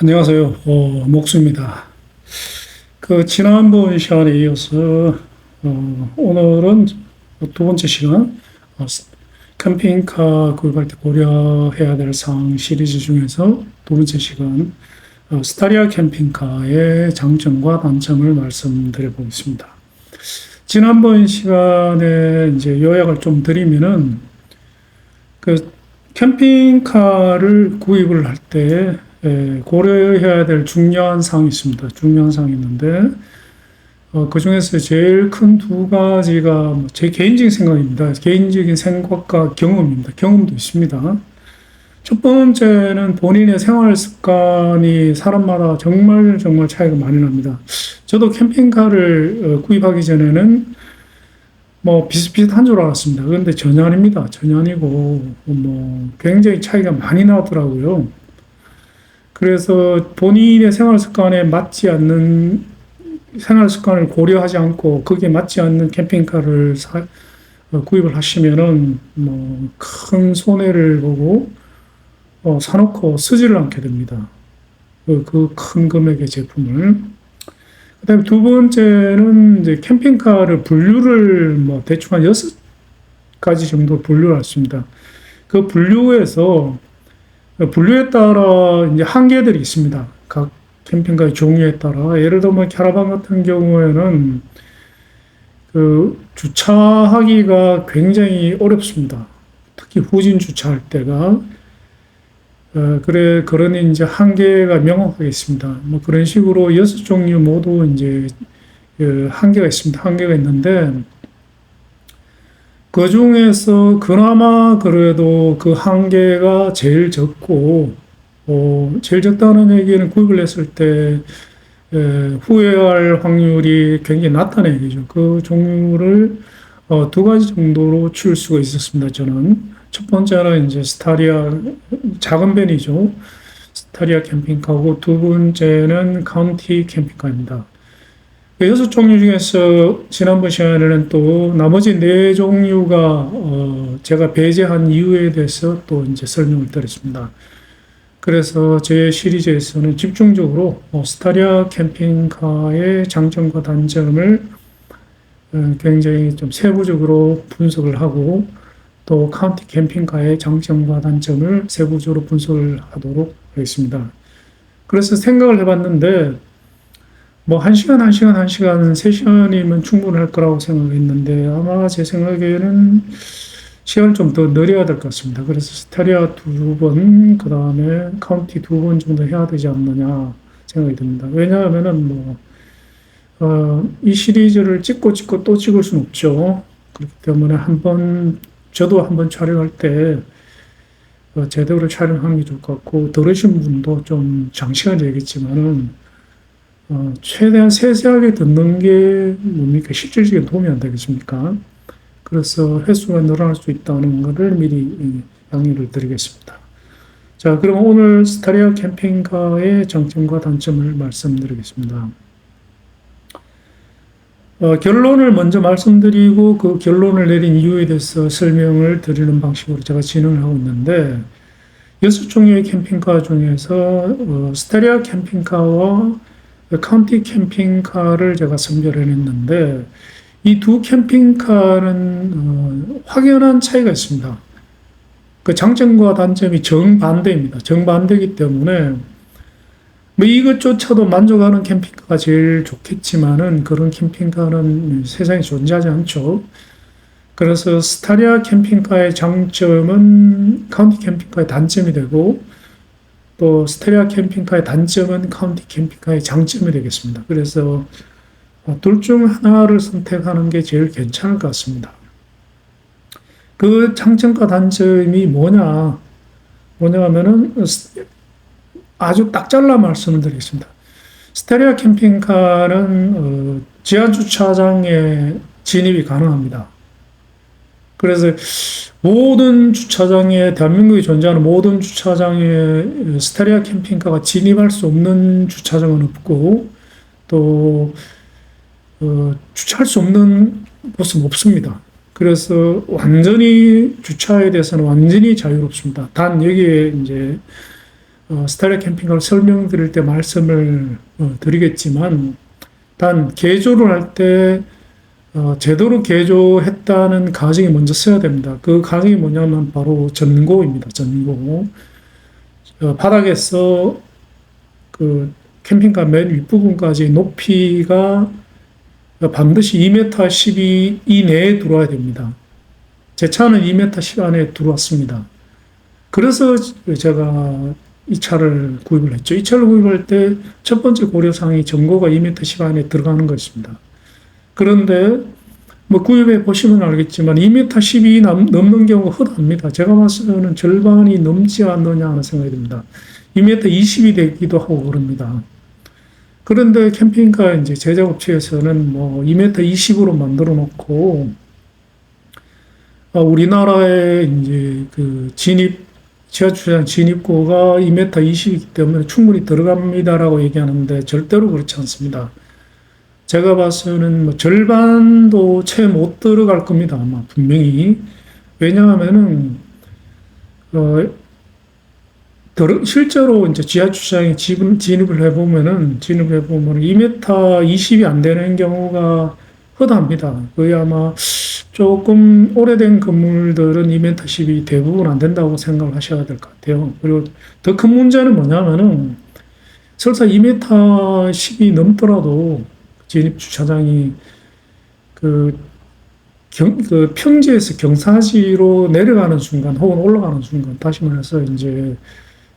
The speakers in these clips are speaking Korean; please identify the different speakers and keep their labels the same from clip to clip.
Speaker 1: 안녕하세요. 목수입니다. 지난번 시간에 이어서, 오늘은 두 번째 시간, 캠핑카 구입할 때 고려해야 될 사항 시리즈 중에서 두 번째 시간, 스타리아 캠핑카의 장점과 단점을 말씀드려 보겠습니다. 지난번 시간에 이제 요약을 좀 드리면은, 캠핑카를 구입을 할 때, 고려해야 될 중요한 사항이 있습니다. 중요한 사항이 있는데, 그 중에서 제일 큰 두 가지가 제 개인적인 생각입니다. 개인적인 생각과 경험입니다. 경험도 있습니다. 첫 번째는 본인의 생활 습관이 사람마다 정말 차이가 많이 납니다. 저도 캠핑카를 구입하기 전에는 비슷비슷한 줄 알았습니다. 그런데 전혀 아닙니다. 전혀 아니고, 굉장히 차이가 많이 나더라고요. 그래서 본인의 생활 습관에 맞지 않는, 생활 습관을 고려하지 않고 거기에 맞지 않는 캠핑카를 구입을 하시면은 큰 손해를 보고 사놓고 쓰지를 않게 됩니다. 그 큰 금액의 제품을. 그다음에 두 번째는 이제 캠핑카를 분류를 대충 한 6가지 정도 분류를 했습니다. 그 분류에 따라 이제 한계들이 있습니다. 각 캠핑카의 종류에 따라. 예를 들면 캐러반 같은 경우에는 주차하기가 굉장히 어렵습니다. 특히 후진 주차할 때가. 그러니 이제 한계가 명확하게 있습니다. 그런 식으로 6종류 모두 이제 한계가 있습니다. 한계가 있는데, 그 중에서 그나마 그래도 그 한계가 제일 적고, 제일 적다는 얘기는 구입을 했을 때 후회할 확률이 굉장히 낮다는 얘기죠. 그 종류를 두 가지 정도로 줄 수가 있었습니다. 저는 첫 번째는 이제 스타리아 작은 밴이죠. 스타리아 캠핑카고, 두 번째는 카운티 캠핑카입니다. 6종류 중에서 지난번 시간에는 또 나머지 4종류가 제가 배제한 이유에 대해서 또 이제 설명을 드렸습니다. 그래서 제 시리즈에서는 집중적으로 스타리아 캠핑카의 장점과 단점을 굉장히 좀 세부적으로 분석을 하고, 또 카운티 캠핑카의 장점과 단점을 세부적으로 분석을 하도록 하겠습니다. 그래서 생각을 해봤는데, 1시간, 3시간이면 충분할 거라고 생각했는데, 아마 제 생각에는 시간을 좀 더 늘려야 될 것 같습니다. 그래서 스타리아 2번, 그 다음에 카운티 2번 정도 해야 되지 않느냐 생각이 듭니다. 왜냐하면은 이 시리즈를 찍고 또 찍을 수는 없죠. 그렇기 때문에 저도 한번 촬영할 때 제대로 촬영하는 게 좋을 것 같고, 들으신 분도 좀 장시간 얘기했지만은 최대한 세세하게 듣는 게 뭡니까? 실질적인 도움이 안 되겠습니까? 그래서 횟수가 늘어날 수 있다는 것을 미리 양해를 드리겠습니다. 자, 그럼 오늘 스타리아 캠핑카의 장점과 단점을 말씀드리겠습니다. 결론을 먼저 말씀드리고 그 결론을 내린 이유에 대해서 설명을 드리는 방식으로 제가 진행을 하고 있는데, 6종류의 캠핑카 중에서 스타리아 캠핑카와 카운티 캠핑카를 제가 선별해냈는데, 이 두 캠핑카는 확연한 차이가 있습니다. 그 장점과 단점이 정반대입니다. 정반대이기 때문에 이것조차도 만족하는 캠핑카가 제일 좋겠지만은 그런 캠핑카는 세상에 존재하지 않죠. 그래서 스타리아 캠핑카의 장점은 카운티 캠핑카의 단점이 되고, 또 스타리아 캠핑카의 단점은 카운티 캠핑카의 장점이 되겠습니다. 그래서 둘 중 하나를 선택하는 게 제일 괜찮을 것 같습니다. 그 장점과 단점이 뭐냐면은 아주 딱 잘라 말씀을 드리겠습니다. 스타리아 캠핑카는 지하 주차장에 진입이 가능합니다. 그래서 대한민국에 존재하는 모든 주차장에 스타리아 캠핑카가 진입할 수 없는 주차장은 없고, 또 주차할 수 없는 곳은 없습니다. 그래서 주차에 대해서는 완전히 자유롭습니다. 단 여기에 이제 스타리아 캠핑카를 설명드릴 때 말씀을 드리겠지만, 단 개조를 할 때 제대로 개조했다는 가정이 먼저 써야 됩니다. 그 가정이 뭐냐면 바로 전고입니다. 전고. 바닥에서 그 캠핑카 맨 윗부분까지 높이가 반드시 2m 12 이내에 들어와야 됩니다. 제 차는 2m 10 안에 들어왔습니다. 그래서 제가 이 차를 구입을 했죠. 이 차를 구입할 때 첫 번째 고려사항이 전고가 2m 10 안에 들어가는 것입니다. 그런데 뭐 구입해 보시면 알겠지만 2m 12 넘는 경우가 흔합니다. 제가 봤을 때는 절반이 넘지 않느냐 하는 생각이 듭니다. 2m 20이 되기도 하고 그럽니다. 그런데 캠핑카 이제 제작업체에서는 뭐 2m 20으로 만들어 놓고 우리나라의 이제 그 지하주차장 진입구가 2m 20이기 때문에 충분히 들어갑니다라고 얘기하는데 절대로 그렇지 않습니다. 제가 봐서는 뭐 절반도 채 못 들어갈 겁니다. 아마 분명히. 왜냐하면은 실제로 이제 지하주차장에 진입을 해보면은 2m 20이 안 되는 경우가 흔합니다. 거의 아마 조금 오래된 건물들은 2m 10이 대부분 안 된다고 생각을 하셔야 될 것 같아요. 그리고 더 큰 문제는 뭐냐면은 설사 2m 10이 넘더라도 진입 주차장이 그 평지에서 경사지로 내려가는 순간 혹은 올라가는 순간, 다시 말해서 이제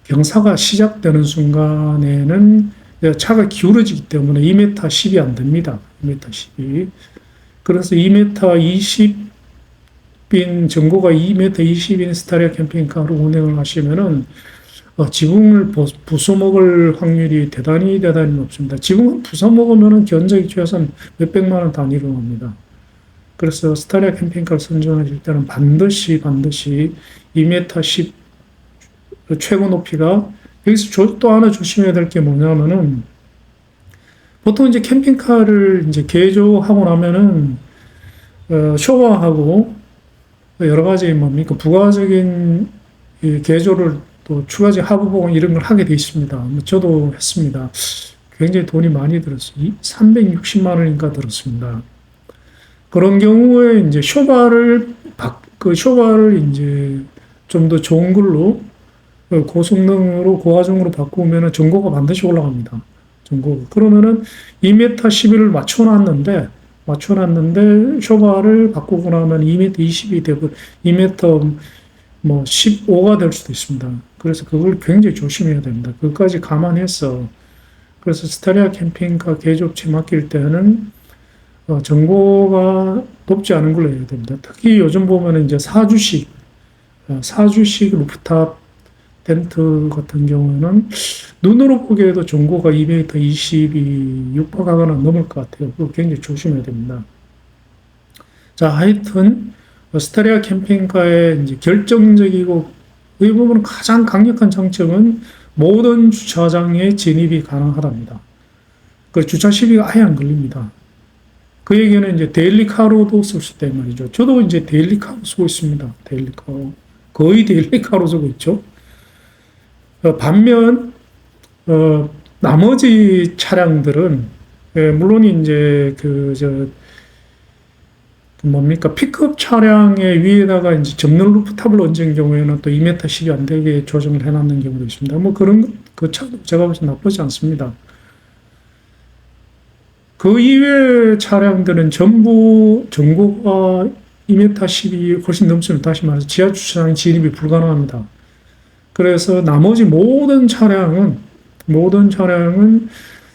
Speaker 1: 경사가 시작되는 순간에는 차가 기울어지기 때문에 2m 10이 안 됩니다. 2m 10이. 그래서 2m 20인, 전고가 2m 20인 스타리아 캠핑카로 운행을 하시면은 지붕을 부숴먹을 확률이 대단히 높습니다. 지붕을 부숴먹으면은 견적이 최소한 몇백만 원 단위로 납니다. 그래서 스타리아 캠핑카를 선정하실 때는 반드시 2m 10 최고 높이가, 여기서 또 하나 조심해야 될 게 뭐냐면은 보통 이제 캠핑카를 이제 개조하고 나면은 쇼화하고 여러 가지 뭡니까 부가적인 개조를 또 추가적 하부 보강 이런 걸 하게 돼 있습니다. 저도 했습니다. 굉장히 돈이 많이 들었어요. 360만 원인가 들었습니다. 그런 경우에 이제 쇼바를 이제 좀 더 좋은 걸로 고성능으로 고화중으로 바꾸면은 전고가 반드시 올라갑니다. 전고. 그러면은 2m 11을 맞춰놨는데 쇼바를 바꾸고 나면 2m 20이 되고 2m 뭐 15가 될 수도 있습니다. 그래서 그걸 굉장히 조심해야 됩니다. 그것까지 감안해서, 그래서 스타리아 캠핑카 개조업체 맡길 때는 전고가 높지 않은 걸로 해야 됩니다. 특히 요즘 보면 이제 사주식 루프탑 텐트 같은 경우에는 눈으로 보기에도 전고가 2m 20이 육박하거나 넘을 것 같아요. 그거 굉장히 조심해야 됩니다. 자, 하여튼 스타리아 캠핑카의 이제 결정적이고 이 부분 가장 강력한 장점은 모든 주차장에 진입이 가능하답니다. 그 주차 시비가 아예 안 걸립니다. 그 얘기는 이제 데일리카로도 쓸 수 있다 말이죠. 저도 이제 데일리카로 쓰고 있습니다. 데일리카로. 거의 데일리카로 쓰고 있죠. 반면, 나머지 차량들은, 물론 이제 픽업 차량의 위에다가 이제 접는 루프탑을 얹은 경우에는 또 2m 10이 안 되게 조정을 해놨는 경우도 있습니다. 뭐 그 차도 제가 봐서 나쁘지 않습니다. 그 이외의 차량들은 전부 전고가 2m 10이 훨씬 넘으면 다시 말해서 지하 주차장 진입이 불가능합니다. 그래서 나머지 모든 차량은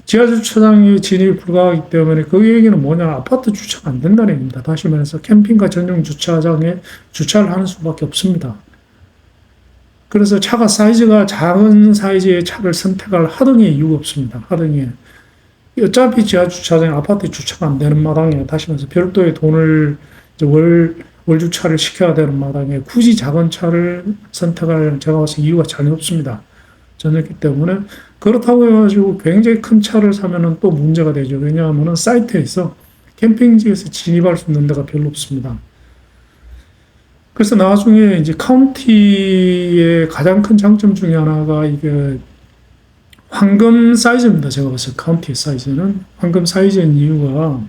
Speaker 1: 지하 주차장에 진입이 불가하기 때문에 그 얘기는 뭐냐, 아파트 주차가 안 된다는 얘기입니다. 다시 말해서 캠핑카 전용 주차장에 주차를 하는 수밖에 없습니다. 그래서 차가 사이즈가 작은 사이즈의 차를 선택할 하등의 이유가 없습니다. 하등에. 어차피 지하 주차장에 아파트 주차가 안 되는 마당에, 다시 말해서 별도의 돈을 이제 월 주차를 시켜야 되는 마당에 굳이 작은 차를 선택할 제가 봐서 이유가 전혀 없습니다. 전혀 없기 때문에, 그렇다고 해가지고 굉장히 큰 차를 사면은 또 문제가 되죠. 왜냐하면은 사이트에서 캠핑지에서 진입할 수 있는 데가 별로 없습니다. 그래서 나중에 이제 카운티의 가장 큰 장점 중에 하나가 이게 황금 사이즈입니다. 제가 봤을 때 카운티 사이즈는 황금 사이즈인 이유가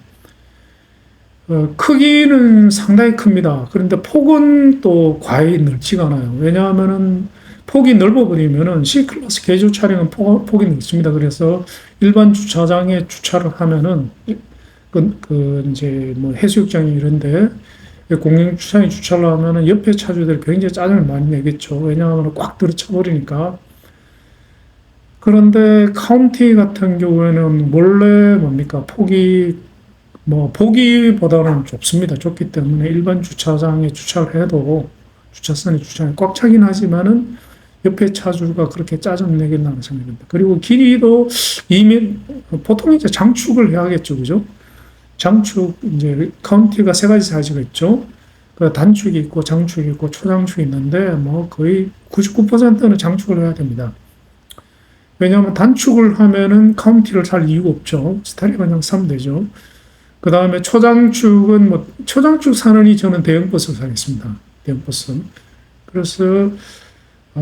Speaker 1: 크기는 상당히 큽니다. 그런데 폭은 또 과히 넓지가 않아요. 왜냐하면은 폭이 넓어버리면은 C클래스 개조 차량은 폭이 넓습니다. 그래서 일반 주차장에 주차를 하면은 이제 뭐 해수욕장이 이런데 공영 주차장에 주차를 하면은 옆에 차주들이 굉장히 짜증을 많이 내겠죠. 왜냐하면 꽉 들어차 버리니까. 그런데 카운티 같은 경우에는 원래 뭡니까 폭이 뭐 보기보다는 좁습니다. 좁기 때문에 일반 주차장에 주차를 해도 주차선에 주차장이 꽉 차긴 하지만은 옆에 차주가 그렇게 짜증내겠나는 생각입니다. 그리고 길이도 이미 보통 이제 장축을 해야겠죠, 그죠? 장축 이제 카운티가 세 가지 사이즈가 있죠. 그 단축이 있고 장축이 있고 초장축이 있는데 뭐 거의 99%는 장축을 해야 됩니다. 왜냐하면 단축을 하면은 카운티를 살 이유가 없죠. 스타일이 그냥 사면 되죠. 그 다음에 초장축은 뭐 초장축 사느니 저는 대형버스 사겠습니다. 대형버스. 그래서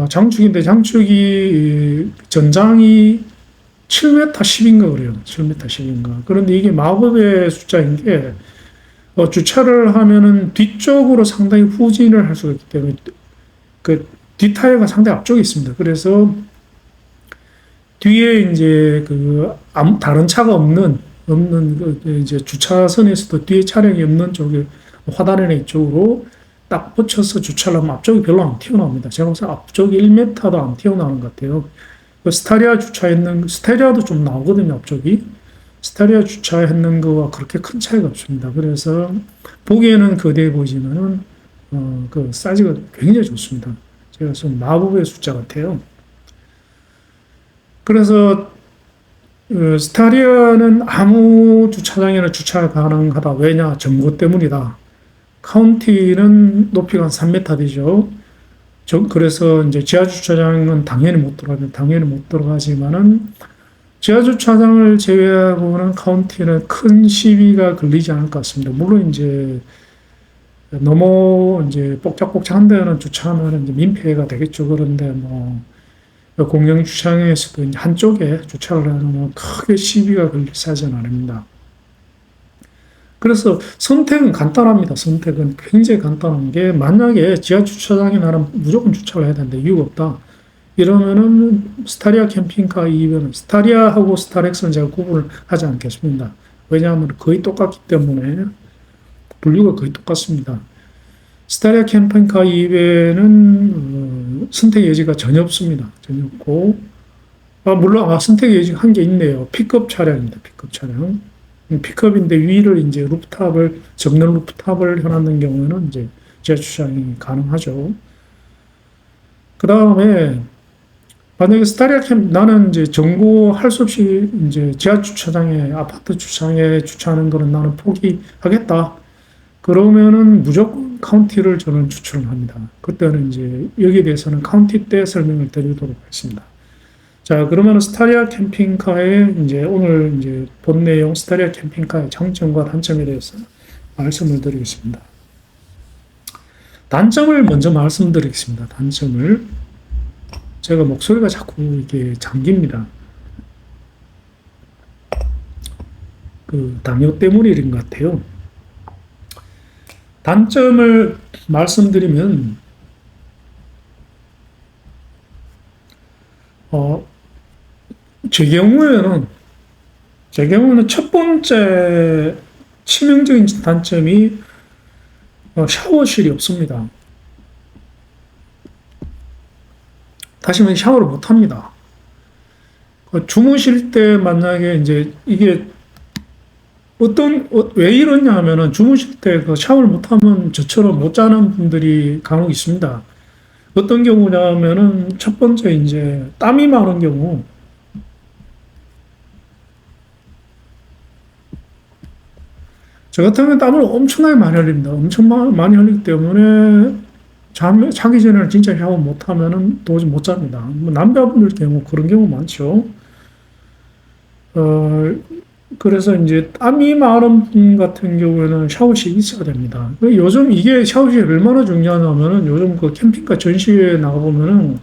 Speaker 1: 장축인데 장축이 전장이 7m 10인가 그래요. 7m 10인가. 그런데 이게 마법의 숫자인 게 주차를 하면은 뒤쪽으로 상당히 후진을 할 수가 있기 때문에 그 뒷타이어가 상당히 앞쪽에 있습니다. 그래서 뒤에 이제 다른 차가 없는 이제 주차선에서도 뒤에 차량이 없는 쪽에 화단에 이쪽으로 딱 붙여서 주차를 하면 앞쪽이 별로 안 튀어나옵니다. 제가 봐서 앞쪽이 1m도 안 튀어나오는 것 같아요. 스타리아도 좀 나오거든요, 앞쪽이. 스타리아 주차했는 거와 그렇게 큰 차이가 없습니다. 그래서 보기에는 거대해 보이지만은 그 사이즈가 굉장히 좋습니다. 제가 좀 마법의 숫자 같아요. 그래서 스타리아는 아무 주차장에나 주차 가능하다. 왜냐? 점고 때문이다. 카운티는 높이가 한 3m 되죠. 그래서 이제 지하 주차장은 당연히 못 들어가지만은 지하 주차장을 제외하고는 카운티는 큰 시비가 걸리지 않을 것 같습니다. 물론 이제 너무 이제 뻑짝뻑짝한 데는 주차하면 이제 민폐가 되겠죠. 그런데 뭐 공영 주차장에서도 한쪽에 주차를 하면 크게 시비가 걸릴 사정은 아닙니다. 그래서 선택은 간단합니다. 선택은 굉장히 간단한 게 만약에 지하 주차장에 나는 무조건 주차를 해야 되는데 이유가 없다. 이러면은 스타리아 캠핑카 이외에는 스타리아하고 스타렉스는 제가 구분을 하지 않겠습니다. 왜냐하면 거의 똑같기 때문에 분류가 거의 똑같습니다. 스타리아 캠핑카 이외에는 선택 여지가 전혀 없습니다. 전혀 없고 물론 선택 여지가 한 개 있네요. 픽업 차량입니다. 픽업 차량. 픽업인데 위를 이제 접는 루프탑을 해놨는 경우에는 이제 지하 주차장이 가능하죠. 그 다음에 만약에 나는 이제 정보할 수 없이 이제 지하 주차장에 아파트 주차장에 주차하는 거는 나는 포기하겠다. 그러면은 무조건 카운티를 저는 추천을 합니다. 그때는 이제 여기에 대해서는 카운티 때 설명을 드리도록 하겠습니다. 자, 그러면 스타리아 캠핑카의 이제 오늘 이제 본 내용 스타리아 캠핑카의 장점과 단점에 대해서 말씀을 드리겠습니다. 단점을 먼저 말씀드리겠습니다. 단점을 제가 목소리가 자꾸 이게 잠깁니다. 당뇨 때문인 것 같아요. 단점을 말씀드리면 제 경우에는 첫 번째 치명적인 단점이 샤워실이 없습니다. 다시 말해 샤워를 못 합니다. 주무실 때 만약에 이제 이게 왜 이러냐 하면은 주무실 때 샤워를 못 하면 저처럼 못 자는 분들이 간혹 있습니다. 어떤 경우냐 하면은 첫 번째 이제 땀이 많은 경우 저 같은 경우는 땀을 엄청나게 많이 흘립니다. 엄청 많이 흘리기 때문에 자기 전에 진짜 샤워 못 하면은 도저히 못 잡니다. 뭐 남자분들 경우 그런 경우 많죠. 그래서 이제 땀이 많은 분 같은 경우에는 샤워실이 있어야 됩니다. 요즘 이게 샤워실이 얼마나 중요하냐면은 요즘 캠핑카 전시회에 나가보면은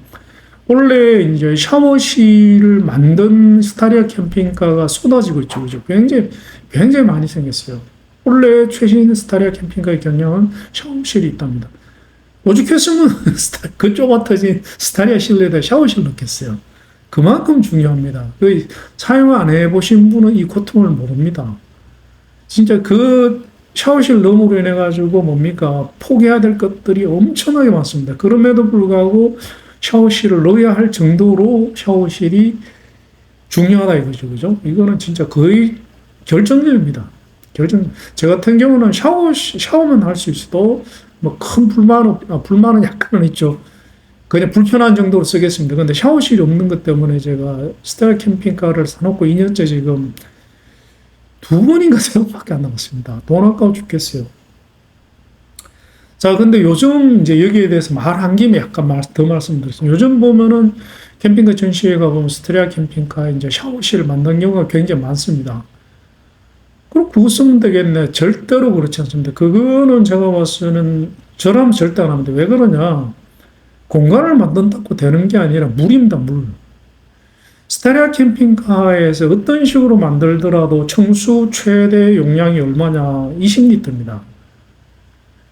Speaker 1: 원래 이제 샤워실을 만든 스타리아 캠핑카가 쏟아지고 있죠. 그죠? 굉장히 많이 생겼어요. 원래 최신 스타리아 캠핑카의 경량은 샤워실이 있답니다. 오죽했으면 그 좁아터진 스타리아 실내에다 샤워실 넣겠어요. 그만큼 중요합니다. 사용 안 해보신 분은 이 고통을 모릅니다. 진짜 그 샤워실 너머로 인해 가지고 뭡니까? 포기해야 될 것들이 엄청나게 많습니다. 그럼에도 불구하고 샤워실을 넣어야 할 정도로 샤워실이 중요하다 이거죠. 그죠? 이거는 진짜 거의 결정적입니다. 저 같은 경우는 샤워만 할 수 있어도 뭐 큰 불만은 약간은 있죠. 그냥 불편한 정도로 쓰겠습니다. 근데 샤워실이 없는 것 때문에 제가 스타일 캠핑카를 사놓고 2년째 지금 2번인가 3번밖에 안 남았습니다. 돈 아까워 죽겠어요. 자, 근데 요즘 이제 여기에 대해서 말한 김에 약간 더 말씀드리겠습니다. 요즘 보면은 캠핑카 전시회 가보면 스타리아 캠핑카에 이제 샤워실을 만든 경우가 굉장히 많습니다. 그럼 그거 쓰면 되겠네. 절대로 그렇지 않습니다. 그거는 제가 봤을 때는 저라면 절대 안 합니다. 왜 그러냐? 공간을 만든다고 되는 게 아니라 물입니다, 물. 스타리아 캠핑카에서 어떤 식으로 만들더라도 청수 최대 용량이 얼마냐? 20리터입니다.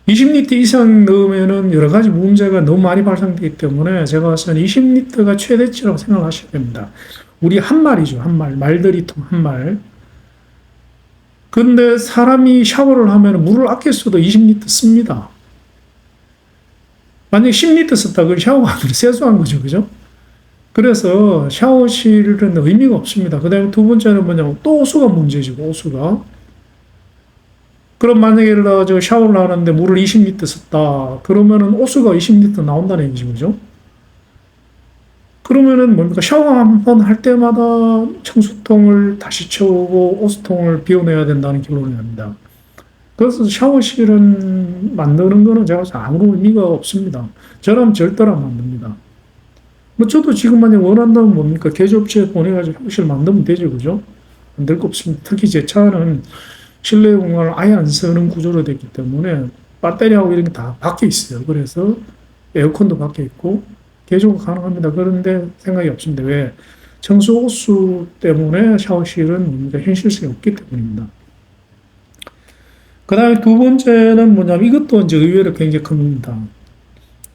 Speaker 1: 20리터 이상 넣으면은 여러 가지 문제가 너무 많이 발생되기 때문에 제가 봤을 때는 20리터가 최대치라고 생각하셔야 됩니다. 우리 한 말이죠, 한 말. 말들이통 한 말. 근데 사람이 샤워를 하면 물을 아낄 수도 20리터 씁니다. 만약에 10리터 썼다, 그걸 샤워가 아니라 세수한 거죠. 그죠? 그래서 샤워실은 의미가 없습니다. 그 다음에 두 번째는 뭐냐면 또 호수가 문제죠. 호수가. 그럼 만약에 예를 들어 샤워를 하는데 물을 20리터 썼다. 그러면은 호수가 20리터 나온다는 얘기죠. 그죠? 그러면은 뭡니까? 샤워 한 번 할 때마다 청수통을 다시 채우고 호수통을 비워내야 된다는 결론이 납니다. 그래서 샤워실은 만드는 거는 제가 아무런 의미가 없습니다. 저라면 절대로 안 만듭니다. 뭐 저도 지금 만약 원한다면 뭡니까? 개조업체에 보내가지고 샤워실 만들면 되죠. 그죠? 만들 거 없습니다. 특히 제 차는 실내 공간을 아예 안 쓰는 구조로 됐기 때문에 배터리하고 이런 게 다 밖에 있어요. 그래서 에어컨도 밖에 있고 개조가 가능합니다. 그런데 생각이 없습니다. 왜? 청수 호수 때문에 샤워실은 현실성이 없기 때문입니다. 그 다음에 두 번째는 뭐냐면 이것도 이제 의외로 굉장히 큽니다.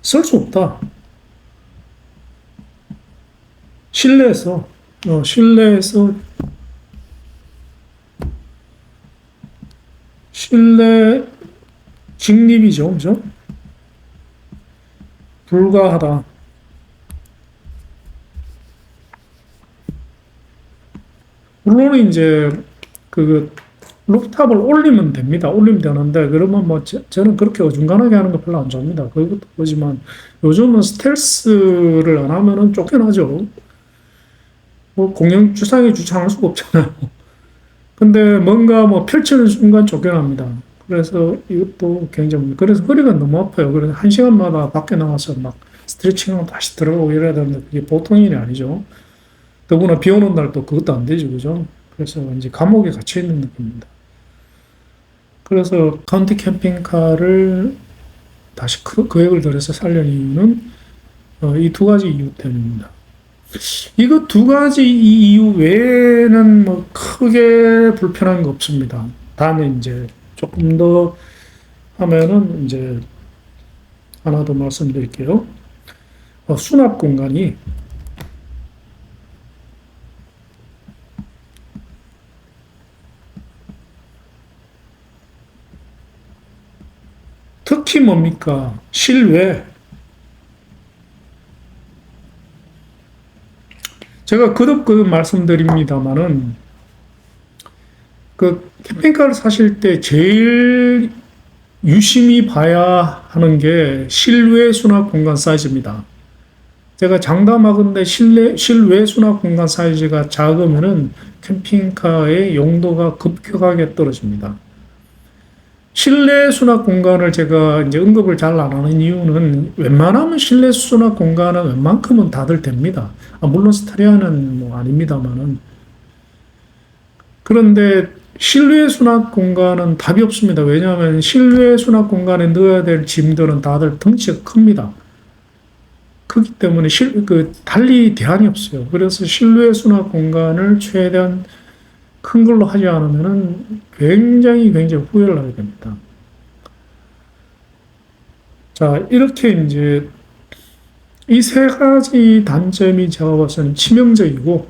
Speaker 1: 쓸 수 없다. 실내에서 실내 직립이죠. 그죠? 불가하다. 물론 이제 그 루프탑을 올리면 됩니다. 올리면 되는데 그러면 뭐 저는 그렇게 어중간하게 하는 거 별로 안 좋아합니다. 그것도 보지만 요즘은 스텔스를 안 하면은 쫓겨나죠. 뭐 공영 주상에 주차할 수가 없잖아요. 근데 뭔가 뭐 펼치는 순간 쫓겨납니다. 그래서 이것도 굉장히 그래서 허리가 너무 아파요. 그래서 1시간마다 밖에 나가서 막 스트레칭하고 다시 들어가고 이래야 되는데 그게 보통 일이 아니죠. 더구나 비 오는 날 또 그것도 안 되죠. 그죠? 그래서 이제 감옥에 갇혀 있는 느낌입니다. 그래서 카운티 캠핑카를 다시 계획을 들여서 살려는 이유는 이 두 가지 이유 때문입니다. 이거 두 가지 이유 외에는 뭐 크게 불편한 거 없습니다. 다음에 이제 조금 더 하면은 이제 하나 더 말씀드릴게요. 수납 공간이 특히 뭡니까? 실외. 제가 거듭 말씀드립니다만은 그 캠핑카를 사실 때 제일 유심히 봐야 하는 게 실외 수납 공간 사이즈입니다. 제가 장담하건대 실외 수납 공간 사이즈가 작으면은 캠핑카의 용도가 급격하게 떨어집니다. 실내 수납 공간을 제가 이제 언급을 잘 안 하는 이유는 웬만하면 실내 수납 공간은 웬만큼은 다들 됩니다. 물론 스타리아는 뭐 아닙니다만은. 그런데 실내 수납 공간은 답이 없습니다. 왜냐하면 실내 수납 공간에 넣어야 될 짐들은 다들 덩치가 큽니다. 크기 때문에 달리 대안이 없어요. 그래서 실외 수납 공간을 최대한 큰 걸로 하지 않으면은 굉장히 후회를 하게 됩니다. 자, 이렇게 이제 이 세 가지 단점이 제가 봐서는 치명적이고,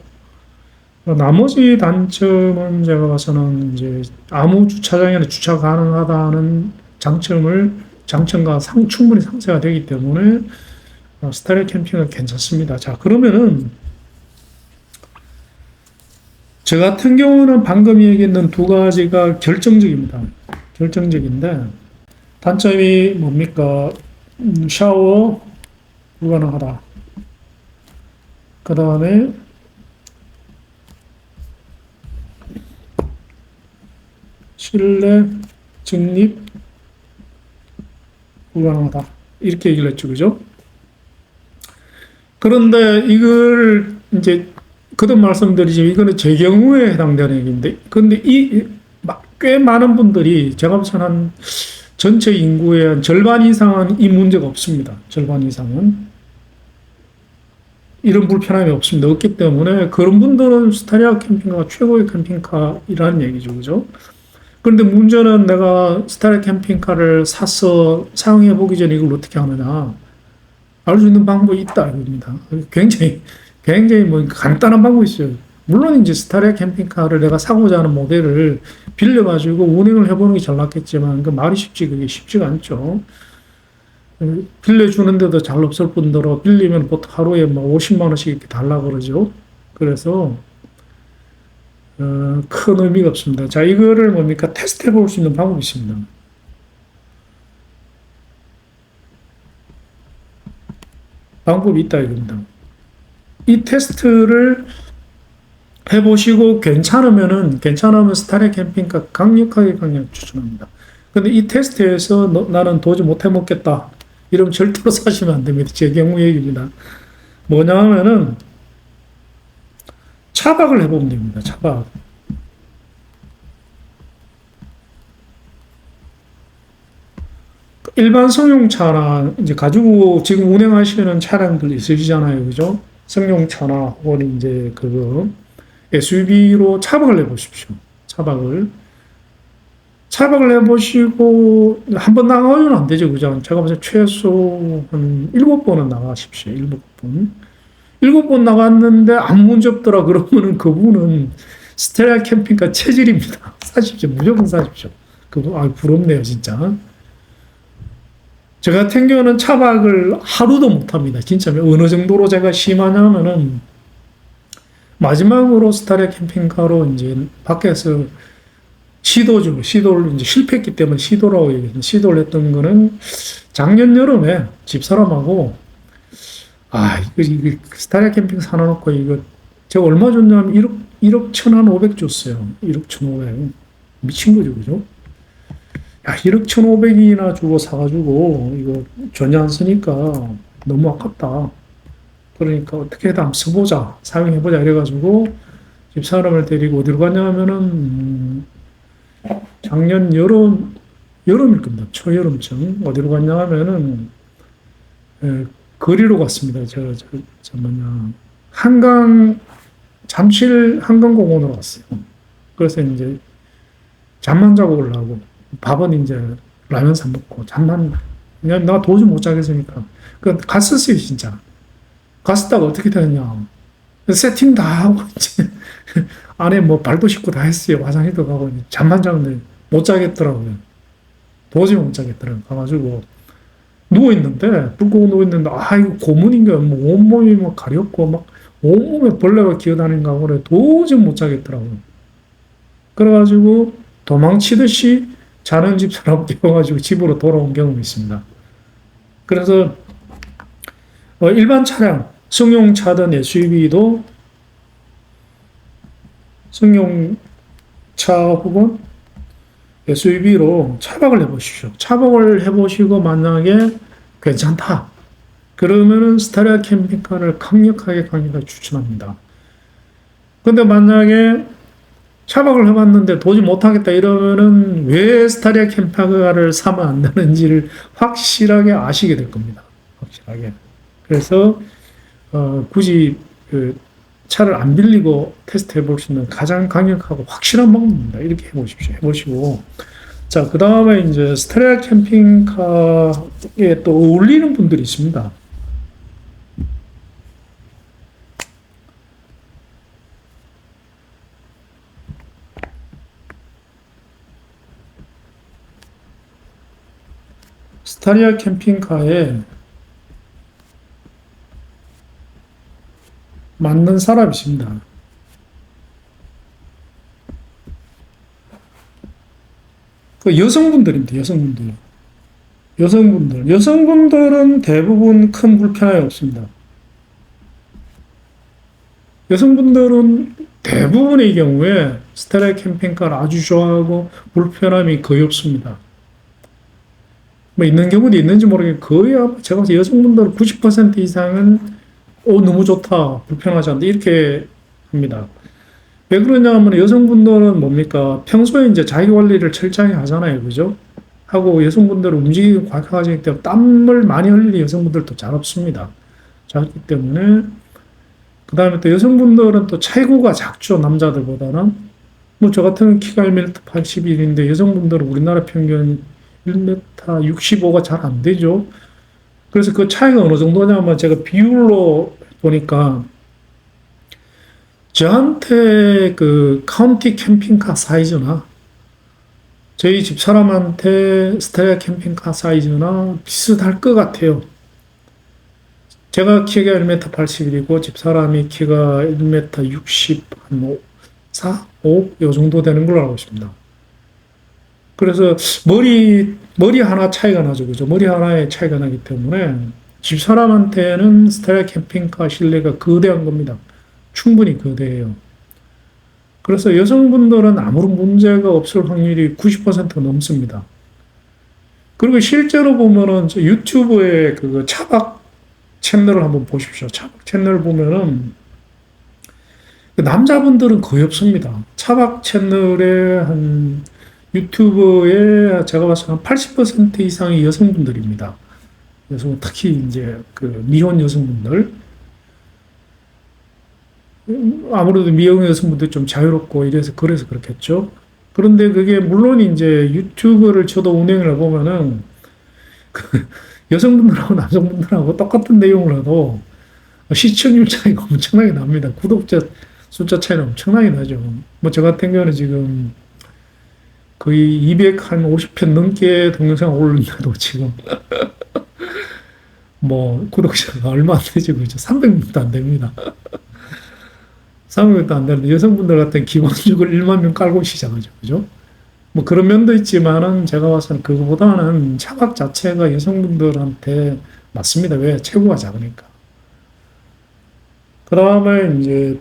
Speaker 1: 나머지 단점은 제가 봐서는 이제 아무 주차장에나 주차 가능하다는 장점과 충분히 상쇄가 되기 때문에 스타리아 캠핑은 괜찮습니다. 자, 그러면은 저 같은 경우는 방금 얘기했던 두 가지가 결정적입니다. 결정적인데 단점이 뭡니까? 샤워 불가능하다. 그 다음에 실내 직립 불가능하다. 이렇게 얘기를 했죠. 그죠? 그런데 이걸 이제 거듭 말씀드리지만 이거는 제 경우에 해당되는 얘기인데, 근데 꽤 많은 분들이 제가 봐서는 한 전체 인구의 한 절반 이상은 이 문제가 없습니다. 절반 이상은. 이런 불편함이 없습니다. 없기 때문에 그런 분들은 스타리아 캠핑카가 최고의 캠핑카이라는 얘기죠. 그죠? 그런데 문제는 내가 스타리아 캠핑카를 사서 사용해 보기 전에 이걸 어떻게 하느냐. 알 수 있는 방법이 있다. 이겁니다. 굉장히 뭐 간단한 방법이 있어요. 물론 이제 스타리아 캠핑카를 내가 사고자 하는 모델을 빌려가지고 운행을 해보는 게 잘 낫겠지만, 그 말이 그게 쉽지가 않죠. 빌려주는데도 잘 없을 뿐더러 빌리면 보통 하루에 뭐 50만 원씩 이렇게 달라고 그러죠. 그래서 큰 의미가 없습니다. 자, 이거를 뭡니까? 테스트 해볼 수 있는 방법이 있습니다. 방법이 있다 이겁니다. 이 테스트를 해보시고 괜찮으면 스타리아 캠핑카 강력하게 추천합니다. 근데 이 테스트에서 나는 도저히 못 해먹겠다. 이러면 절대로 사시면 안 됩니다. 제 경우 얘기입니다. 뭐냐 하면은 차박을 해보면 됩니다. 차박. 일반 승용차나 이제 가지고 지금 운행하시는 차량들 있으시잖아요. 그죠? 승용차나 혹은 이제 SUV로 차박을 해보십시오. 차박을 해보시고, 한 번 나가면 안 되죠. 그죠? 제가 봐서 최소 한 7번은 나가십시오. 7번. 7번 나갔는데 아무 문제 없더라. 그러면은 그분은 스타리아 캠핑카 체질입니다. 사십시오. 무조건 사십시오. 부럽네요, 진짜. 저 같은 경우는 차박을 하루도 못 합니다. 진짜 어느 정도로 제가 심하냐면은, 마지막으로 스타리아 캠핑카로 이제 밖에서 시도를 이제 실패했기 때문에 시도라고 얘기해요. 시도를 했던 거는 작년 여름에 집사람하고, 이거 스타리아 캠핑 사놓고 제가 얼마 줬냐면 1억 1,500 줬어요. 1억 1,500. 미친 거죠. 그죠? 1억 1,500이나 주고 사가지고 이거 전혀 안 쓰니까 너무 아깝다. 그러니까 어떻게든 한번 써보자, 사용해보자 이래가지고 집사람을 데리고 어디로 갔냐 하면은 작년 여름일 겁니다. 초여름쯤 어디로 갔냐 하면은 거리로 갔습니다. 잠실 한강공원으로 갔어요. 그래서 이제 잠만 자고 오려고, 밥은 이제 라면 사 먹고 그냥 내가 도저히 못 자겠으니까 갔었어요. 진짜 갔었다가 어떻게 되느냐, 세팅 다 하고 이제 안에 뭐 발도 씻고 다 했어요. 화장실도 가고 잠만 자는데 못 자겠더라고요. 도저히 못 자겠더라고요. 가가지고 누워있는데, 불 끄고 누워있는데, 이거 고문인가, 뭐 온몸이 막 가렵고 막 온몸에 벌레가 기어다니는가 그래. 도저히 못 자겠더라고요. 그래가지고 도망치듯이 자는 집 사람 깨워가지고 집으로 돌아온 경험이 있습니다. 그래서 일반 차량, 승용차든 SUV도 승용차 혹은 SUV로 차박을 해보십시오. 차박을 해보시고 만약에 괜찮다. 그러면은 스타리아 캠핑카를 강력하게 추천합니다. 근데 만약에 차박을 해봤는데 도저히 못하겠다 이러면은 왜 스타리아 캠핑카를 사면 안 되는지를 확실하게 아시게 될 겁니다. 확실하게. 그래서 굳이 그 차를 안 빌리고 테스트 해볼 수 있는 가장 강력하고 확실한 방법입니다. 이렇게 해보십시오. 해보시고. 자, 그 다음에 이제 스테레오 캠핑카에 또 어울리는 분들이 있습니다. 스타리아 캠핑카에 맞는 사람이 있습니다. 그 여성분들입니다. 여성분들은 대부분 큰 불편함이 없습니다. 여성분들은 대부분의 경우에 스타리아 캠핑카를 아주 좋아하고 불편함이 거의 없습니다. 뭐 있는 경우도 있는지 모르겠는데 거의 제가 봐서 여성분들 90% 이상은 너무 좋다, 불편하지 않다 이렇게 합니다. 왜 그러냐면 여성분들은 뭡니까? 평소에 이제 자기 관리를 철저하게 하잖아요. 그죠? 하고 여성분들은 움직이기 과격하기 때문에 땀을 많이 흘리는 여성분들도 잘 없습니다. 작기 때문에 그 다음에 또 여성분들은 또 체구가 작죠. 남자들보다는. 뭐 저 같은 키가 1m 81인데 여성분들은 우리나라 평균 1m 65가 잘 안 되죠. 그래서 그 차이가 어느 정도냐면 제가 비율로 보니까 저한테 그 카운티 캠핑카 사이즈나 저희 집사람한테 스테레오 캠핑카 사이즈나 비슷할 것 같아요. 제가 키가 1m 81이고 집사람이 키가 1m 60, 한 4, 5? 요 정도 되는 걸로 알고 있습니다. 그래서 머리 하나 차이가 나죠. 그죠? 머리 하나의 차이가 나기 때문에 집사람한테는 스테레오 캠핑카 실내가 거대한 겁니다. 충분히 거대해요. 그래서 여성분들은 아무런 문제가 없을 확률이 90% 넘습니다. 그리고 실제로 보면은 유튜브에 그 차박 채널을 한번 보십시오. 차박 채널 보면은 남자분들은 거의 없습니다. 차박 채널에 한 유튜브에 제가 봤을 때 한 80% 이상이 여성분들입니다. 특히 이제 그 미혼 여성분들. 아무래도 미혼 여성분들 좀 자유롭고 그래서 그렇겠죠. 그런데 그게 물론 이제 유튜브를 저도 운영을 해보면은 그 여성분들하고 남성분들하고 똑같은 내용을 해도 시청률 차이가 엄청나게 납니다. 구독자 숫자 차이는 엄청나게 나죠. 뭐 저 같은 경우는 지금 거의 250편 넘게 동영상 올렸는데도 지금 뭐 구독자가 얼마 안 되죠. 그죠? 300명도 안 됩니다. 300명도 안 되는데 여성분들 같은 기본적으로 1만 명 깔고 시작하죠. 그죠? 뭐 그런 면도 있지만은 제가 봐서는 그거보다는 차박 자체가 여성분들한테 맞습니다. 왜? 체구가 작으니까. 그 다음에 이제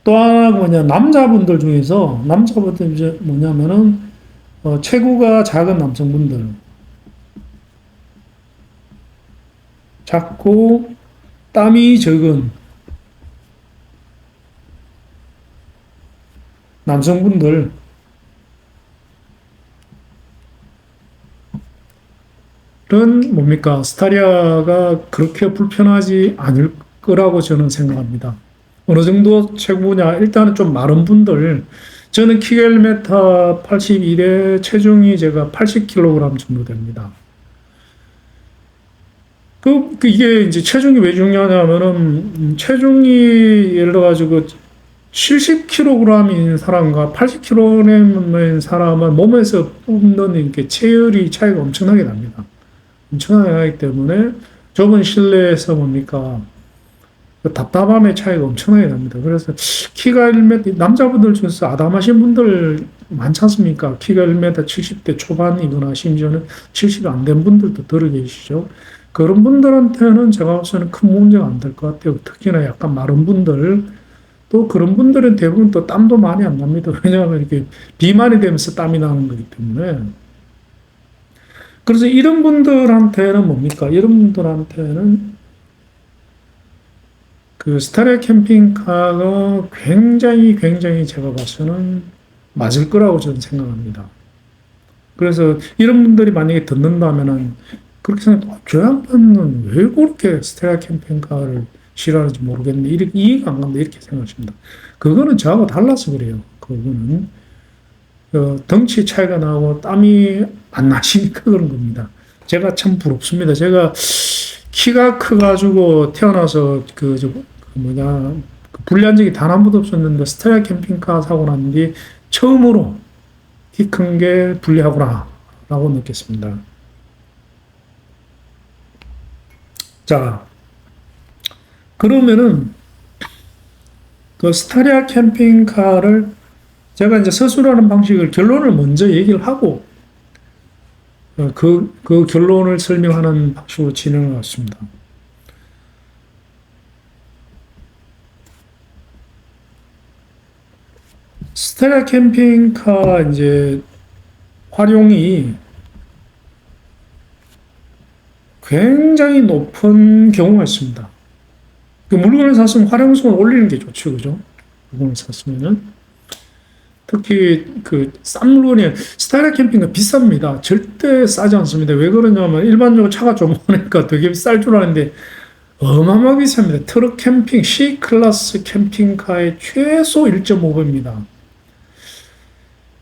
Speaker 1: 또 하나 남자분들 이제 뭐냐면은 체구가 작은 남성분들, 작고 땀이 적은 남성분들, 은 뭡니까? 스타리아가 그렇게 불편하지 않을 거라고 저는 생각합니다. 어느 정도 체구냐? 일단은 좀 마른 분들, 저는 키가 1m 81에 체중이 제가 80kg 정도 됩니다. 이게 이제 체중이 왜 중요하냐면은, 체중이 예를 들어가지고 70kg인 사람과 80kg인 사람은 몸에서 뿜는 이렇게 체열이 차이가 엄청나게 납니다. 엄청나게 나기 때문에 좁은 실내에서 뭡니까? 그 답답함의 차이가 엄청나게 납니다. 그래서 키가 1m, 남자분들 중에서 아담하신 분들 많지 않습니까? 키가 1m 70대 초반이거나 심지어는 70이 안 된 분들도 들어 계시죠. 그런 분들한테는 제가 봐서는 큰 문제가 안 될 것 같아요. 특히나 약간 마른 분들, 또 그런 분들은 대부분 또 땀도 많이 안 납니다. 왜냐하면 이렇게 비만이 되면서 땀이 나는 거기 때문에. 그래서 이런 분들한테는 뭡니까? 이런 분들한테는 그 스타리아 캠핑카가 굉장히 제가 봐서는 맞을 거라고 저는 생각합니다. 그래서 이런 분들이 만약에 듣는다면은 그렇게 생각해, 저 양반은 왜 그렇게 스테라 캠핑카를 싫어하는지 모르겠네. 이렇게 이해가 안 간다. 이렇게 생각하십니다. 그거는 저하고 달라서 그래요. 그거는. 덩치 차이가 나고 땀이 안 나시니까 그런 겁니다. 제가 참 부럽습니다. 제가 키가 커가지고 태어나서 뭐냐, 불리한 적이 단 한 번도 없었는데 스테라 캠핑카 사고 난 뒤 처음으로 키 큰 게 불리하구나 라고 느꼈습니다. 자, 그러면은 그 스타리아 캠핑카를 제가 이제 서술하는 방식을 결론을 먼저 얘기를 하고 그 결론을 설명하는 방식으로 진행을 했습니다. 스테라 캠핑카 이제 활용이 굉장히 높은 경우가 있습니다. 그 물건을 샀으면 활용성을 올리는 게 좋죠, 그죠? 물건을 샀으면은. 특히 싼 물건이 스타일러 캠핑가 비쌉니다. 절대 싸지 않습니다. 왜 그러냐면 일반적으로 차가 좀 많으니까 되게 쌀 줄 알았는데 어마어마하게 비쌉니다. 트럭 캠핑 C클래스 캠핑카의 최소 1.5배입니다.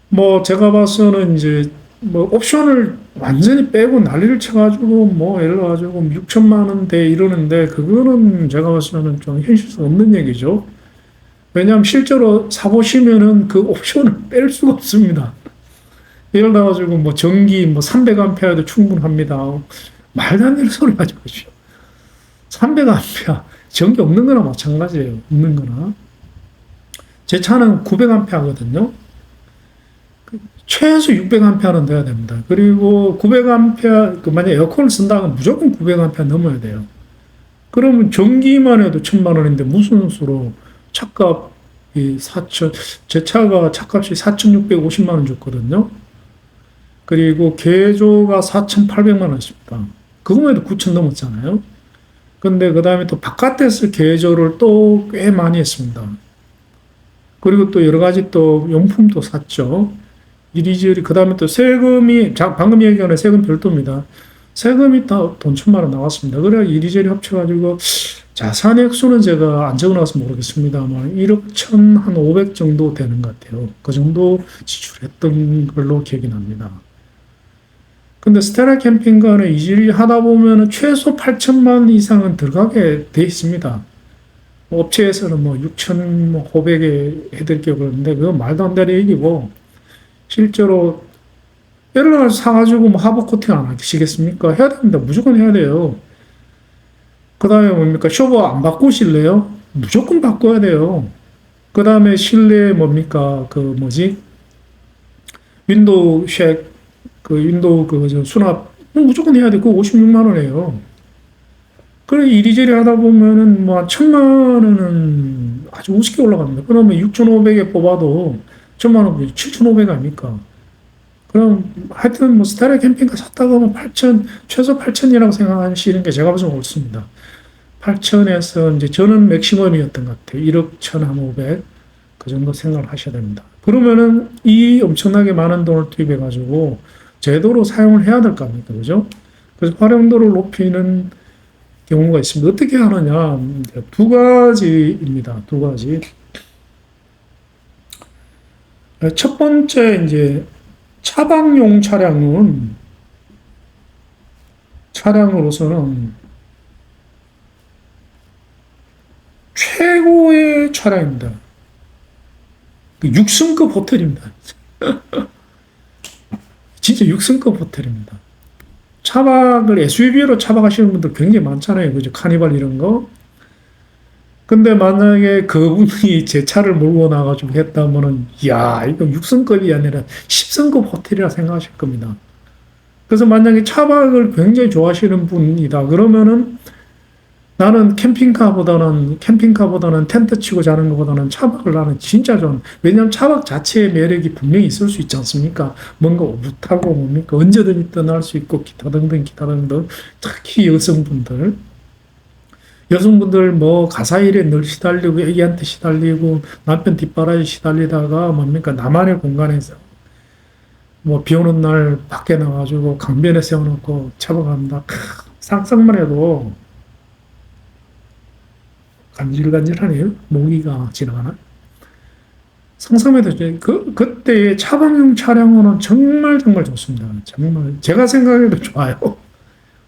Speaker 1: 뭐 제가 봐서는 이제 뭐 옵션을 완전히 빼고 난리를 쳐가지고 뭐 예를 들어가지고 6천만 원대 이러는데 그거는 제가 봐서는 좀 현실성 없는 얘기죠. 왜냐하면 실제로 사보시면은 그 옵션을 뺄 수가 없습니다. 예를 들어가지고 뭐 전기 뭐 300A도 충분합니다. 말도 안 되는 소리 하지 마십시오. 300A 전기 없는 거나 마찬가지예요. 없는 거나. 제 차는 900A거든요. 최소 600A는 돼야 됩니다. 그리고 900A, 만약 에어컨을 쓴다면 무조건 900A 넘어야 돼요. 그러면 전기만 해도 1,000만 원인데 무슨 수로 차값이 제 차가 차값이 4,650만 원 줬거든요. 그리고 개조가 4,800만 원입니다. 그거만 해도 9,000 넘었잖아요. 근데 그 다음에 또 바깥에서 개조를 또 꽤 많이 했습니다. 그리고 또 여러 가지 또 용품도 샀죠. 이리저리, 그 다음에 또 세금이, 방금 얘기한 세금 별도입니다. 세금이 다 돈 1,000만 원 나왔습니다. 그래야 이리저리 합쳐가지고, 자산의 액수는 제가 안 적어놔서 모르겠습니다만, 1억 1,500 정도 되는 것 같아요. 그 정도 지출했던 걸로 기억이 납니다. 근데 스테라 캠핑카는 이질이 하다 보면 최소 8천만 이상은 들어가게 돼 있습니다. 업체에서는 뭐 6,500에 해드릴게요 그러는데, 그건 말도 안 되는 얘기고, 실제로 예를 들어서 사가지고 뭐 하부 코팅 안 하시겠습니까? 해야 됩니다. 무조건 해야 돼요. 그 다음에 뭡니까? 쇼버 안 바꾸실래요? 무조건 바꿔야 돼요. 그 다음에 실내 뭡니까? 윈도우 쉑, 윈도우 수납, 무조건 해야 돼. 그거 56만 원이에요. 그래, 이리저리 하다 보면은 뭐 1,000만 원은 아주 우습게 올라갑니다. 그러면 6,500에 뽑아도 1,000만 원, 7,500 아닙니까? 그럼 하여튼 뭐 스타리아 캠핑카 샀다가 뭐 8,000, 최소 8,000이라고 생각하시는 게 제가 봐서 옳습니다. 8,000에서 이제 저는 맥시멈이었던 것 같아요. 1억 1,500. 그 정도 생각을 하셔야 됩니다. 그러면은 이 엄청나게 많은 돈을 투입해가지고 제도로 사용을 해야 될 거 아닙니까? 그죠? 그래서 활용도를 높이는 경우가 있습니다. 어떻게 하느냐? 두 가지입니다. 두 가지. 첫 번째, 이제, 차량으로서는 최고의 차량입니다. 6승급 호텔입니다. 진짜 6승급 호텔입니다. 차박을 SUV로 차박하시는 분들 굉장히 많잖아요. 그죠? 카니발 이런 거. 근데 만약에 그분이 제 차를 몰고 나가지고 했다면은, 이야, 이거 6승급이 아니라 10승급 호텔이라 생각하실 겁니다. 그래서 만약에 차박을 굉장히 좋아하시는 분이다. 그러면은 나는 캠핑카보다는 텐트 치고 자는 것보다는 차박을 나는 진짜 좀, 왜냐하면 차박 자체의 매력이 분명히 있을 수 있지 않습니까? 뭔가 오붓하고 뭡니까? 언제든지 떠날 수 있고 기타 등등. 특히 여성분들 뭐 가사일에 늘 시달리고 애기한테 시달리고 남편 뒷바라지 시달리다가 뭡니까 나만의 공간에서 뭐 비 오는 날 밖에 나가지고 강변에 세워놓고 차박한다. 상상만 해도 간질간질하네요. 모기가 지나가나? 상상해도 그때의 차박용 차량은 정말 정말 좋습니다. 정말 제가 생각해도 좋아요.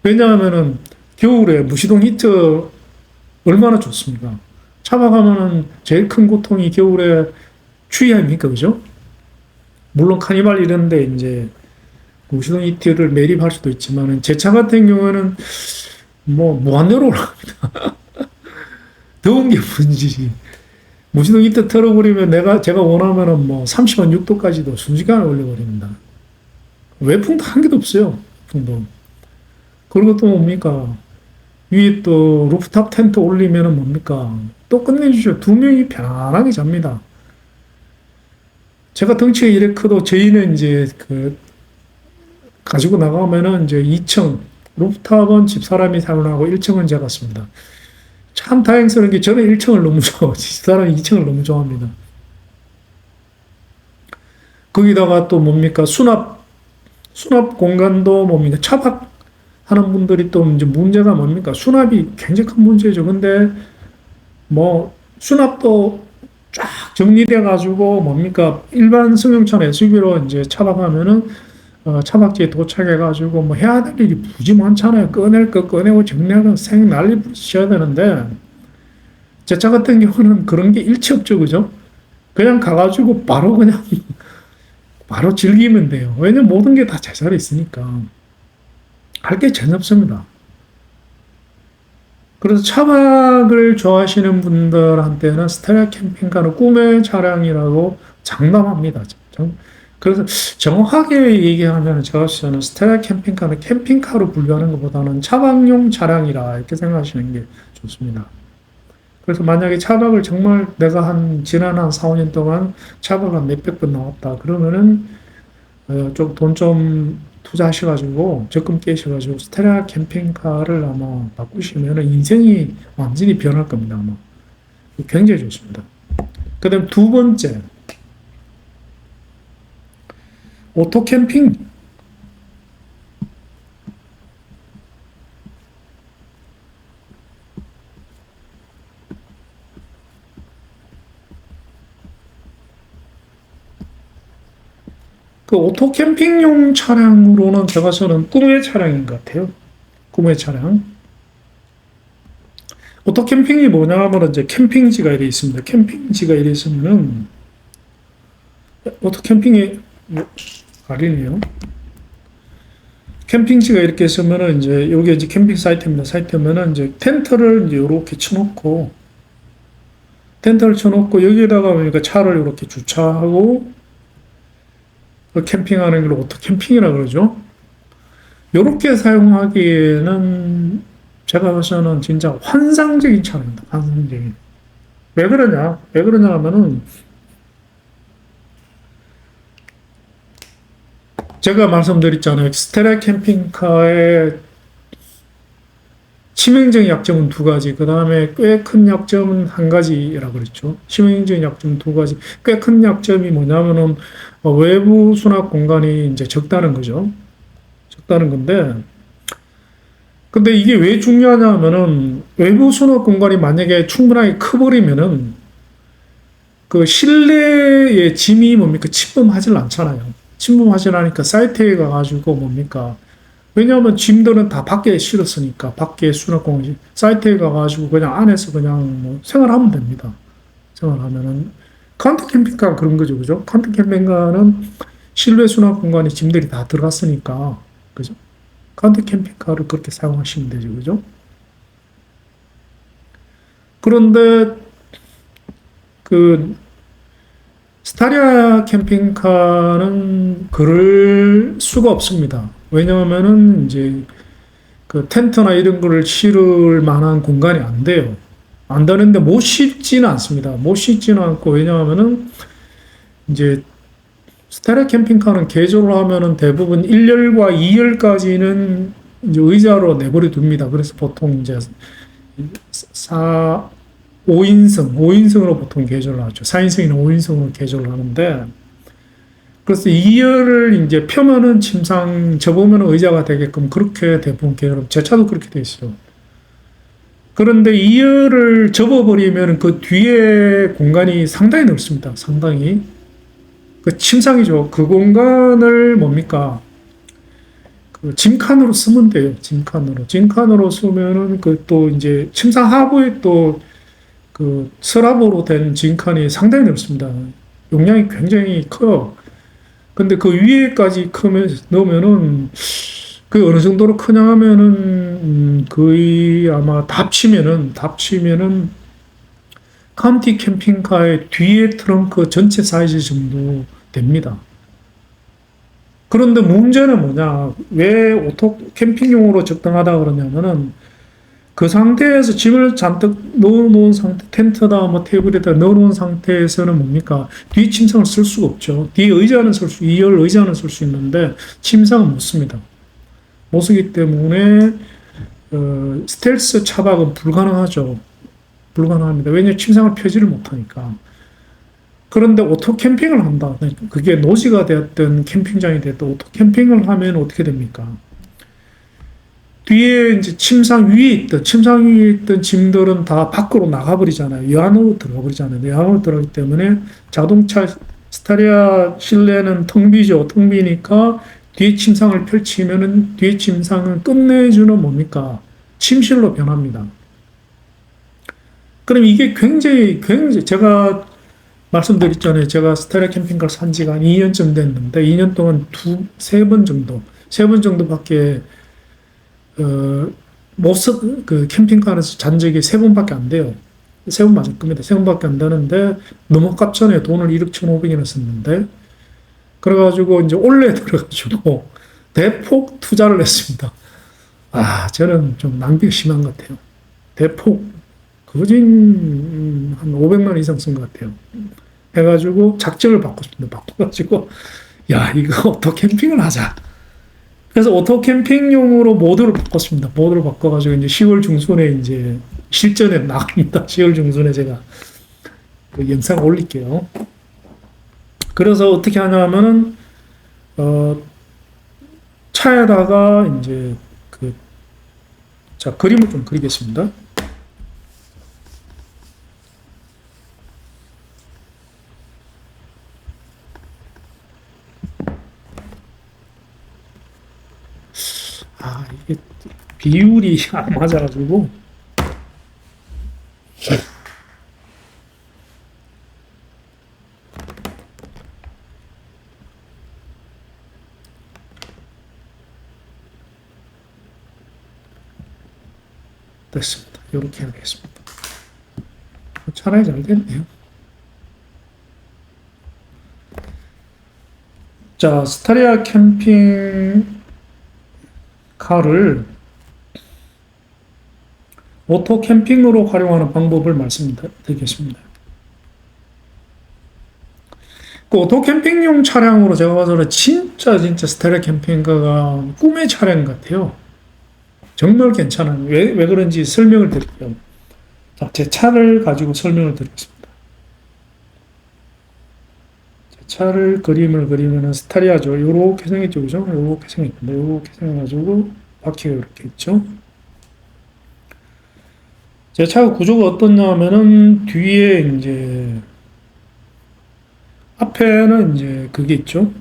Speaker 1: 왜냐하면은 겨울에 무시동 히트 얼마나 좋습니까? 차박하면은 제일 큰 고통이 겨울에 추위 아닙니까? 그죠? 물론 카니발 이런데 이제 무시동 히트를 매립할 수도 있지만은 제 차 같은 경우에는 뭐 무한대로 올라갑니다. 더운 게 뭔지. 무시동 히트 틀어버리면 제가 원하면은 뭐 30만 6도까지도 순식간에 올려버립니다. 외풍도 한 개도 없어요. 외풍도. 그리고 또 뭡니까? 위에 또 루프탑 텐트 올리면은 뭡니까? 또 끝내주죠. 두 명이 편안하게 잡니다. 제가 덩치가 이래 커도 저희는 이제 가지고 나가면은 이제 2층, 루프탑은 집사람이 사용하고 1층은 제가 씁니다. 참 다행스러운 게 저는 1층을 너무 좋아하고 집사람이 2층을 너무 좋아합니다. 거기다가 또 뭡니까? 수납 공간도 뭡니까? 차박하는 분들이 또 이제 문제가 뭡니까? 수납이 굉장히 큰 문제죠. 근데 뭐 수납도 쫙 정리돼 가지고 뭡니까? 일반 승용차 SUV로 이제 차박하면은 차박지에 도착해 가지고 뭐 해야 될 일이 무지 많잖아요. 꺼낼 거 꺼내고 정리하고 생 난리 붙여야 되는데 제 차 같은 경우는 그런 게 일치 없죠. 그죠? 그냥 가가지고 바로 그냥 바로 즐기면 돼요. 왜냐면 모든 게 다 제자리에 있으니까 할 게 전혀 없습니다. 그래서 차박을 좋아하시는 분들한테는 스테라 캠핑카는 꿈의 차량이라고 장담합니다. 그래서 정확하게 얘기하면 제가 저는 스테라 캠핑카는 캠핑카로 분류하는 것보다는 차박용 차량이라 이렇게 생각하시는 게 좋습니다. 그래서 만약에 차박을 정말 내가 지난 한 4, 5년 동안 차박을 한 몇백 번 나왔다. 그러면은 좀 돈 좀 투자하셔가지고 적금 깨셔가지고 스테라 캠핑카를 아마 바꾸시면 인생이 완전히 변할 겁니다. 아마 굉장히 좋습니다. 그다음 두 번째 오토 캠핑. 그 오토 캠핑용 차량으로는 제가 저는 꿈의 차량인 것 같아요. 꿈의 차량. 오토 캠핑이 뭐냐 하면 이제 캠핑지가 이래 있습니다. 캠핑지가 이래 있으면은 오토 캠핑이 가리네요. 캠핑지가 이렇게 있으면은 이제 여기 이제 캠핑 사이트입니다. 사이트면은 이제 텐트를 이제 이렇게 쳐놓고 여기에다가 그러니까 차를 이렇게 주차하고 캠핑하는 걸 오토 캠핑이라 그러죠. 이렇게 사용하기에는 제가 봐서는 진짜 환상적인 차량입니다. 환상적인. 왜 그러냐? 왜 그러냐 하면은 제가 말씀드렸잖아요. 스테라 캠핑카의 치명적인 약점은 두 가지, 그 다음에 꽤 큰 약점은 한 가지라고 그랬죠. 치명적인 약점 두 가지. 꽤 큰 약점이 뭐냐면은 외부 수납 공간이 이제 적다는 거죠. 적다는 건데, 근데 이게 왜 중요하냐 하면은 외부 수납 공간이 만약에 충분하게 커버리면은 그 실내의 짐이 뭡니까? 침범하질 않잖아요. 침범하질 않으니까 사이트에 가가지고 뭡니까? 왜냐하면 짐들은 다 밖에 실었으니까 밖에 수납 공간 사이트에 가가지고 그냥 안에서 그냥 뭐 생활하면 됩니다. 생활하면은 카운터 캠핑카가 그런 거죠, 그죠? 카운터 캠핑카는 실내 수납 공간에 짐들이 다 들어갔으니까, 그죠? 카운터 캠핑카를 그렇게 사용하시면 되죠, 그죠? 그런데 그 스타리아 캠핑카는 그럴 수가 없습니다. 왜냐하면은 이제 그 텐트나 이런 거를 실을 만한 공간이 안 돼요. 안 되는데 못 싣지는 않습니다. 못 싣지는 않고, 왜냐하면은 이제 스타리아 캠핑카는 개조를 하면은 대부분 1열과 2열까지는 이제 의자로 내버려 둡니다. 그래서 보통 이제 5인승으로 보통 개조를 하죠. 4인승이나 5인승으로 개조를 하는데, 그래서 2열을 이제 펴면은 침상, 접으면 의자가 되게끔 그렇게 대부분 계열, 제 차도 그렇게 돼 있어요. 그런데 2열을 접어버리면 그 뒤에 공간이 상당히 넓습니다. 상당히. 그 침상이죠. 그 공간을 뭡니까? 그 짐칸으로 쓰면 돼요. 짐칸으로. 짐칸으로 쓰면은 그 또 이제 침상 하부에 또 그 서랍으로 된 짐칸이 상당히 넓습니다. 용량이 굉장히 커요. 근데 그 위에까지 크면, 넣으면은 그 어느 정도로 크냐 하면은 거의 아마 답치면은 카운티 캠핑카의 뒤에 트렁크 전체 사이즈 정도 됩니다. 그런데 문제는 뭐냐? 왜 오토 캠핑용으로 적당하다 그러냐면은 그 상태에서 짐을 잔뜩 넣어놓은 상태, 텐트다, 뭐 테이블에다 넣어놓은 상태에서는 뭡니까? 뒤 침상을 쓸 수가 없죠. 뒤 의자는 쓸 수, 2열 의자는 쓸 수 있는데 침상은 못 씁니다. 못 쓰기 때문에 스텔스 차박은 불가능하죠. 불가능합니다. 왜냐하면 침상을 펴지를 못하니까. 그런데 오토 캠핑을 한다. 그게 노지가 되었든 캠핑장이 되었든 오토 캠핑을 하면 어떻게 됩니까? 뒤에 이제 침상 위에 있던 짐들은 다 밖으로 나가버리잖아요. 여 안으로 들어가버리잖아요. 여 안으로 들어가기 때문에 자동차 스타리아 실내는 텅 비죠. 텅 비니까 뒤에 침상을 펼치면은 뒤에 침상은 끝내주는 뭡니까? 침실로 변합니다. 그럼 이게 굉장히 제가 말씀드렸잖아요. 제가 스타리아 캠핑카를 산 지가 한 2년쯤 됐는데 2년 동안 세 번 정도밖에 그 캠핑카 안에서 잔 적이 세 번밖에 안 돼요. 세 번 맞을 겁니다. 세 번밖에 안 되는데 너무 아깝잖아요. 돈을 1억 1,500이나 썼는데. 그래가지고 이제 올해 들어가지고 대폭 투자를 했습니다. 저는 좀 낭비가 심한 것 같아요. 대폭 거진 한 500만 원 이상 쓴 것 같아요. 해가지고 작정을 바꿨습니다. 바꿔가지고 야 이거 오토 캠핑을 하자. 그래서 오토 캠핑용으로 모드를 바꿨습니다. 모드를 바꿔가지고 이제 10월 중순에 이제 실전에 나갑니다. 10월 중순에 제가 그 영상 올릴게요. 그래서 어떻게 하냐면은 차에다가 이제 그림을 좀 그리겠습니다. 이게 비율이 안 맞아가지고. 됐습니다. 이렇게 하겠습니다. 차라리 잘 됐네요. 자, 스타리아 캠핑 카를 오토 캠핑으로 활용하는 방법을 말씀드리겠습니다. 그 오토 캠핑용 차량으로 제가 봐서는 진짜 스타리아 캠핑카가 꿈의 차량 같아요. 정말 괜찮아요. 왜 그런지 설명을 드릴게요. 자, 제 차를 가지고 설명을 드리겠습니다. 제 차를 그림을 그리면은 스타리아죠. 요렇게 생겼죠. 그죠? 요렇게 생겼는데, 요렇게 생겨가지고, 바퀴가 이렇게 있죠. 제 차 구조가 어떻냐 하면은, 뒤에 이제, 앞에는 이제 그게 있죠.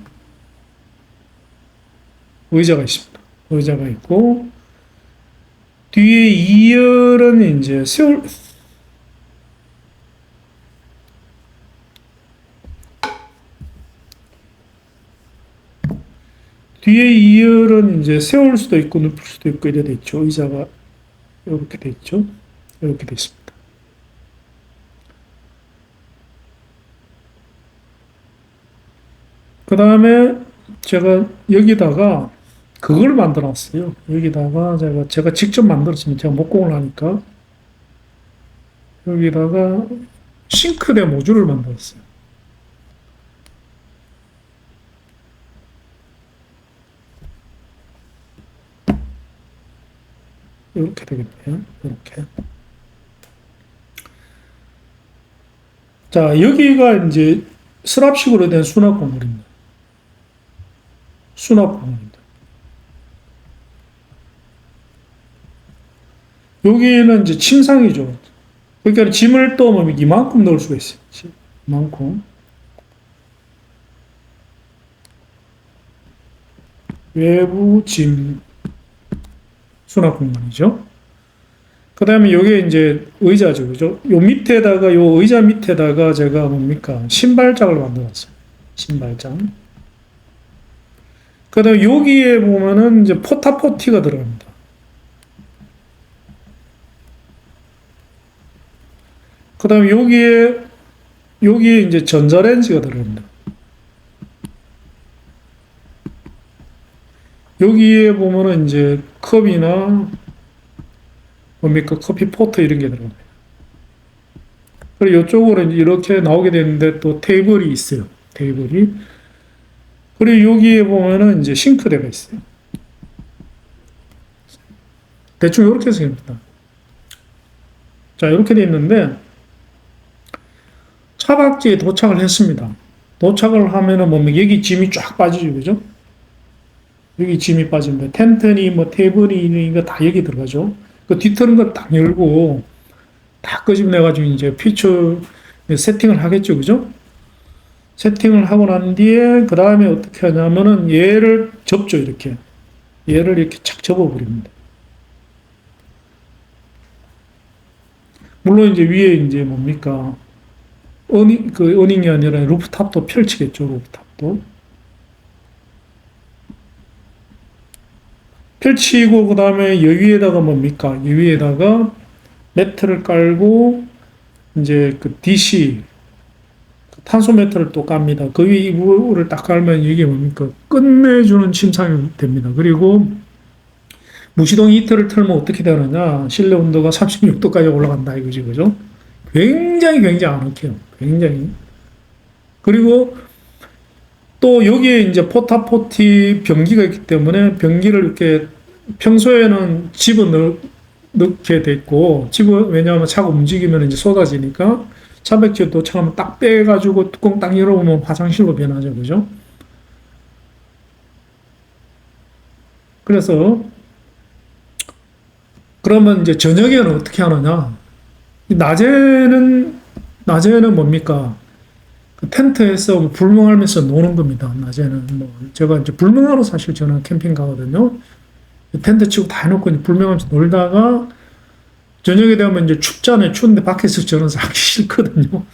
Speaker 1: 의자가 있습니다. 의자가 있고, 뒤에 2열은 이제 뒤에 2열은 이제 세울 수도 있고 눕힐 수도 있고 이래 돼 있죠. 의자가 이렇게 돼 있죠. 이렇게 돼 있습니다. 그 다음에 제가 여기다가 그걸 만들어 놨어요. 여기다가 제가 직접 만들었습니다. 제가 목공을 하니까. 여기다가 싱크대 모듈을 만들었어요. 이렇게 되겠네요. 이렇게. 자, 여기가 이제 서랍식으로 된 수납 공간입니다. 수납 공간입니다. 여기는 이제 침상이죠. 그러니까 짐을 또 뭐 이만큼 넣을 수가 있어요. 이만큼. 외부 짐 수납 공간이죠. 그 다음에 요게 이제 의자죠. 그죠? 요 밑에다가, 요 의자 밑에다가 제가 뭡니까? 신발장을 만들었어요. 신발장. 그 다음에 여기에 보면은 이제 포타포티가 들어갑니다. 그 다음에 여기에 이제 전자레인지가 들어갑니다. 여기에 보면은 이제 컵이나 뭡니까? 커피 포트 이런 게 들어갑니다. 그리고 이쪽으로 이렇게 나오게 되는데 또 테이블이 있어요. 테이블이. 그리고 여기에 보면은 이제 싱크대가 있어요. 대충 이렇게 생깁니다. 자, 이렇게 돼 있는데, 차박지에 도착을 했습니다. 도착을 하면은 뭡니까? 여기 짐이 쫙 빠지죠. 그죠? 여기 짐이 빠집니다. 텐트니 뭐 테이블이 이거 다 여기 들어가죠. 그 뒤트는 거 딱 열고 다 끄집어내가지고 이제 피처 세팅을 하겠죠. 그죠? 세팅을 하고 난 뒤에 그 다음에 어떻게 하냐면은 얘를 접죠. 이렇게. 얘를 이렇게 착 접어버립니다. 물론 이제 위에 이제 뭡니까? 어닝이 아니라 루프탑도 펼치겠죠. 루프탑도. 펼치고 그 다음에 여기에다가 뭡니까? 여기에다가 매트를 깔고 이제 그 DC 탄소 매트를 또 깝니다. 그 위에 이불을 딱 깔면 이게 뭡니까? 끝내주는 침상이 됩니다. 그리고 무시동 히터를 틀면 어떻게 되느냐? 실내 온도가 36도까지 올라간다 이거지, 그죠? 굉장히 아늑해요. 굉장히. 그리고 또 여기에 이제 포타포티 변기가 있기 때문에 변기를 이렇게 평소에는 넣게 돼 있고, 왜냐하면 차가 움직이면 이제 쏟아지니까 차박지에 도착하면 딱 빼가지고 뚜껑 딱 열어보면 화장실로 변하죠. 그죠? 그래서, 그러면 이제 저녁에는 어떻게 하느냐? 낮에는 뭡니까? 그 텐트에서 불멍하면서 노는 겁니다. 낮에는 뭐 제가 이제 불멍하러 사실 저는 캠핑 가거든요. 텐트 치고 다 해놓고 이제 불멍하면서 놀다가 저녁에 되면 이제 춥잖아요. 추운데 밖에서 저는 하기 싫거든요.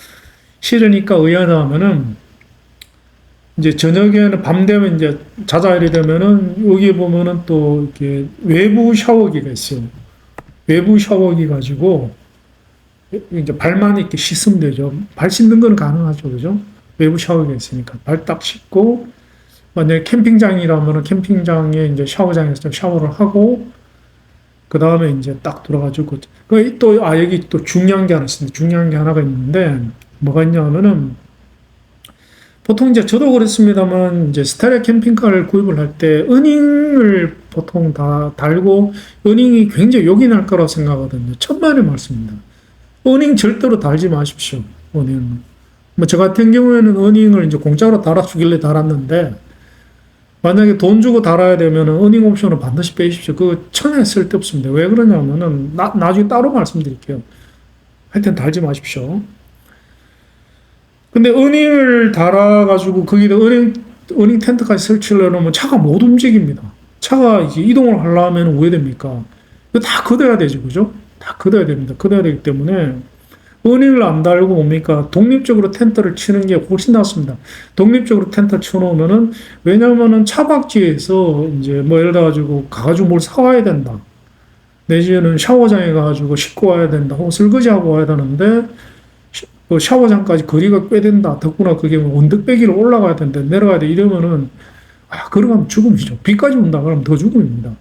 Speaker 1: 싫으니까 의하다 하면은 이제 저녁에는 밤 되면 이제 자자 이래 되면은 여기에 보면은 또 이렇게 외부 샤워기가 있어요. 외부 샤워기 가지고 이제 발만 이렇게 씻으면 되죠. 발 씻는 건 가능하죠. 그죠? 외부 샤워기가 있으니까. 발 딱 씻고, 만약에 캠핑장이라면 캠핑장에 이제 샤워장에서 샤워를 하고, 그 다음에 이제 딱 들어가지고, 여기 또 중요한 게 하나 있습니다. 중요한 게 하나가 있는데, 뭐가 있냐면은, 보통 이제 저도 그랬습니다만, 이제 스타리아 캠핑카를 구입을 할 때, 어닝을 보통 다 달고, 어닝이 굉장히 욕이 날 거라고 생각하거든요. 천만의 말씀입니다. 어닝 절대로 달지 마십시오. 어닝. 뭐, 저 같은 경우에는 어닝을 이제 공짜로 달아주길래 달았는데, 만약에 돈 주고 달아야 되면 어닝 옵션을 반드시 빼십시오. 그거 천하에 쓸데없습니다. 왜 그러냐면은, 나중에 따로 말씀드릴게요. 하여튼 달지 마십시오. 근데 어닝을 달아가지고 거기다 어닝 텐트까지 설치를 해놓으면 차가 못 움직입니다. 차가 이제 이동을 하려면 왜 됩니까? 이거 다 걷어야 되죠. 그죠? 다 걷어야 됩니다. 걷어야 되기 때문에 어닝을 안 달고 뭡니까? 독립적으로 텐트를 치는 게 훨씬 낫습니다. 독립적으로 텐트 쳐놓으면은, 왜냐면은 차박지에서 이제 뭐 예를 들어가지고 가가지고 뭘 사와야 된다. 내지는 샤워장에 가가지고 씻고 와야 된다. 혹은 설거지하고 와야 되는데, 그 샤워장까지 거리가 꽤 된다. 더구나 그게 뭐 언덕배기로 올라가야 된다. 내려가야 돼. 이러면은, 그러면 죽음이죠. 비까지 온다. 그러면 더 죽음입니다.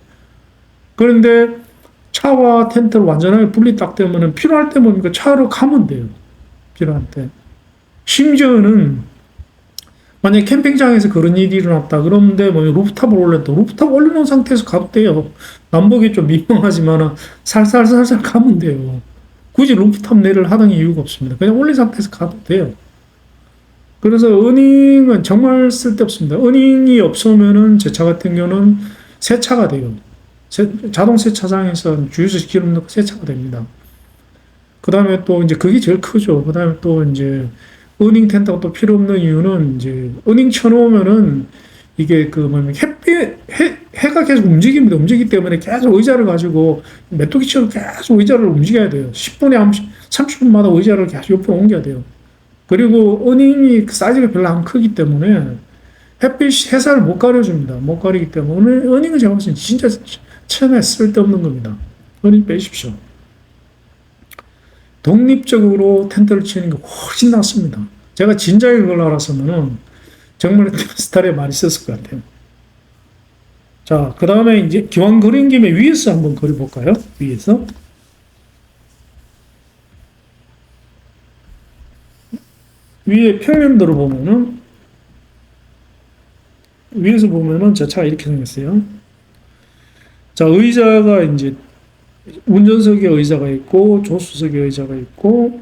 Speaker 1: 그런데 차와 텐트를 완전하게 분리 딱 되면은 필요할 때 뭡니까? 차로 가면 돼요. 필요할 때. 심지어는 만약에 캠핑장에서 그런 일이 일어났다. 그런데 뭐 루프탑을 올렸다. 루프탑 올려놓은 상태에서 가도 돼요. 남북이 좀 민망하지만 살살살살 가면 돼요. 굳이 루프탑 내를 하던 이유가 없습니다. 그냥 올린 상태에서 가도 돼요. 그래서 어닝은 정말 쓸데없습니다. 어닝이 없으면은 제 차 같은 경우는 세차가 돼요. 자동 세차장에서 주유소 기름 넣고 세차가 됩니다. 그 다음에 또 이제 그게 제일 크죠. 그 다음에 또 이제 어닝 텐트가 또 필요 없는 이유는 이제 어닝 쳐놓으면은 이게 그 뭐냐면 해가 계속 움직입니다. 움직이기 때문에 계속 의자를 가지고 메뚜기처럼 계속 의자를 움직여야 돼요. 10분에 30분마다 의자를 계속 옆으로 옮겨야 돼요. 그리고 어닝이 사이즈가 별로 안 크기 때문에 햇빛 해살을 못 가려줍니다. 못 가리기 때문에 어닝은 제가 봤을 때 진짜 처음에 쓸데없는 겁니다. 어닝 빼십시오. 독립적으로 텐트를 치는 게 훨씬 낫습니다. 제가 진작에 그걸 알았으면은 정말 스타일에 많이 썼을 것 같아요. 자, 그 다음에 이제 기왕 그린 김에 위에서 한번 그려볼까요? 위에서. 위에 평면도로 보면은, 위에서 보면은 저 차가 이렇게 생겼어요. 자, 의자가 이제 운전석에 의자가 있고, 조수석에 의자가 있고,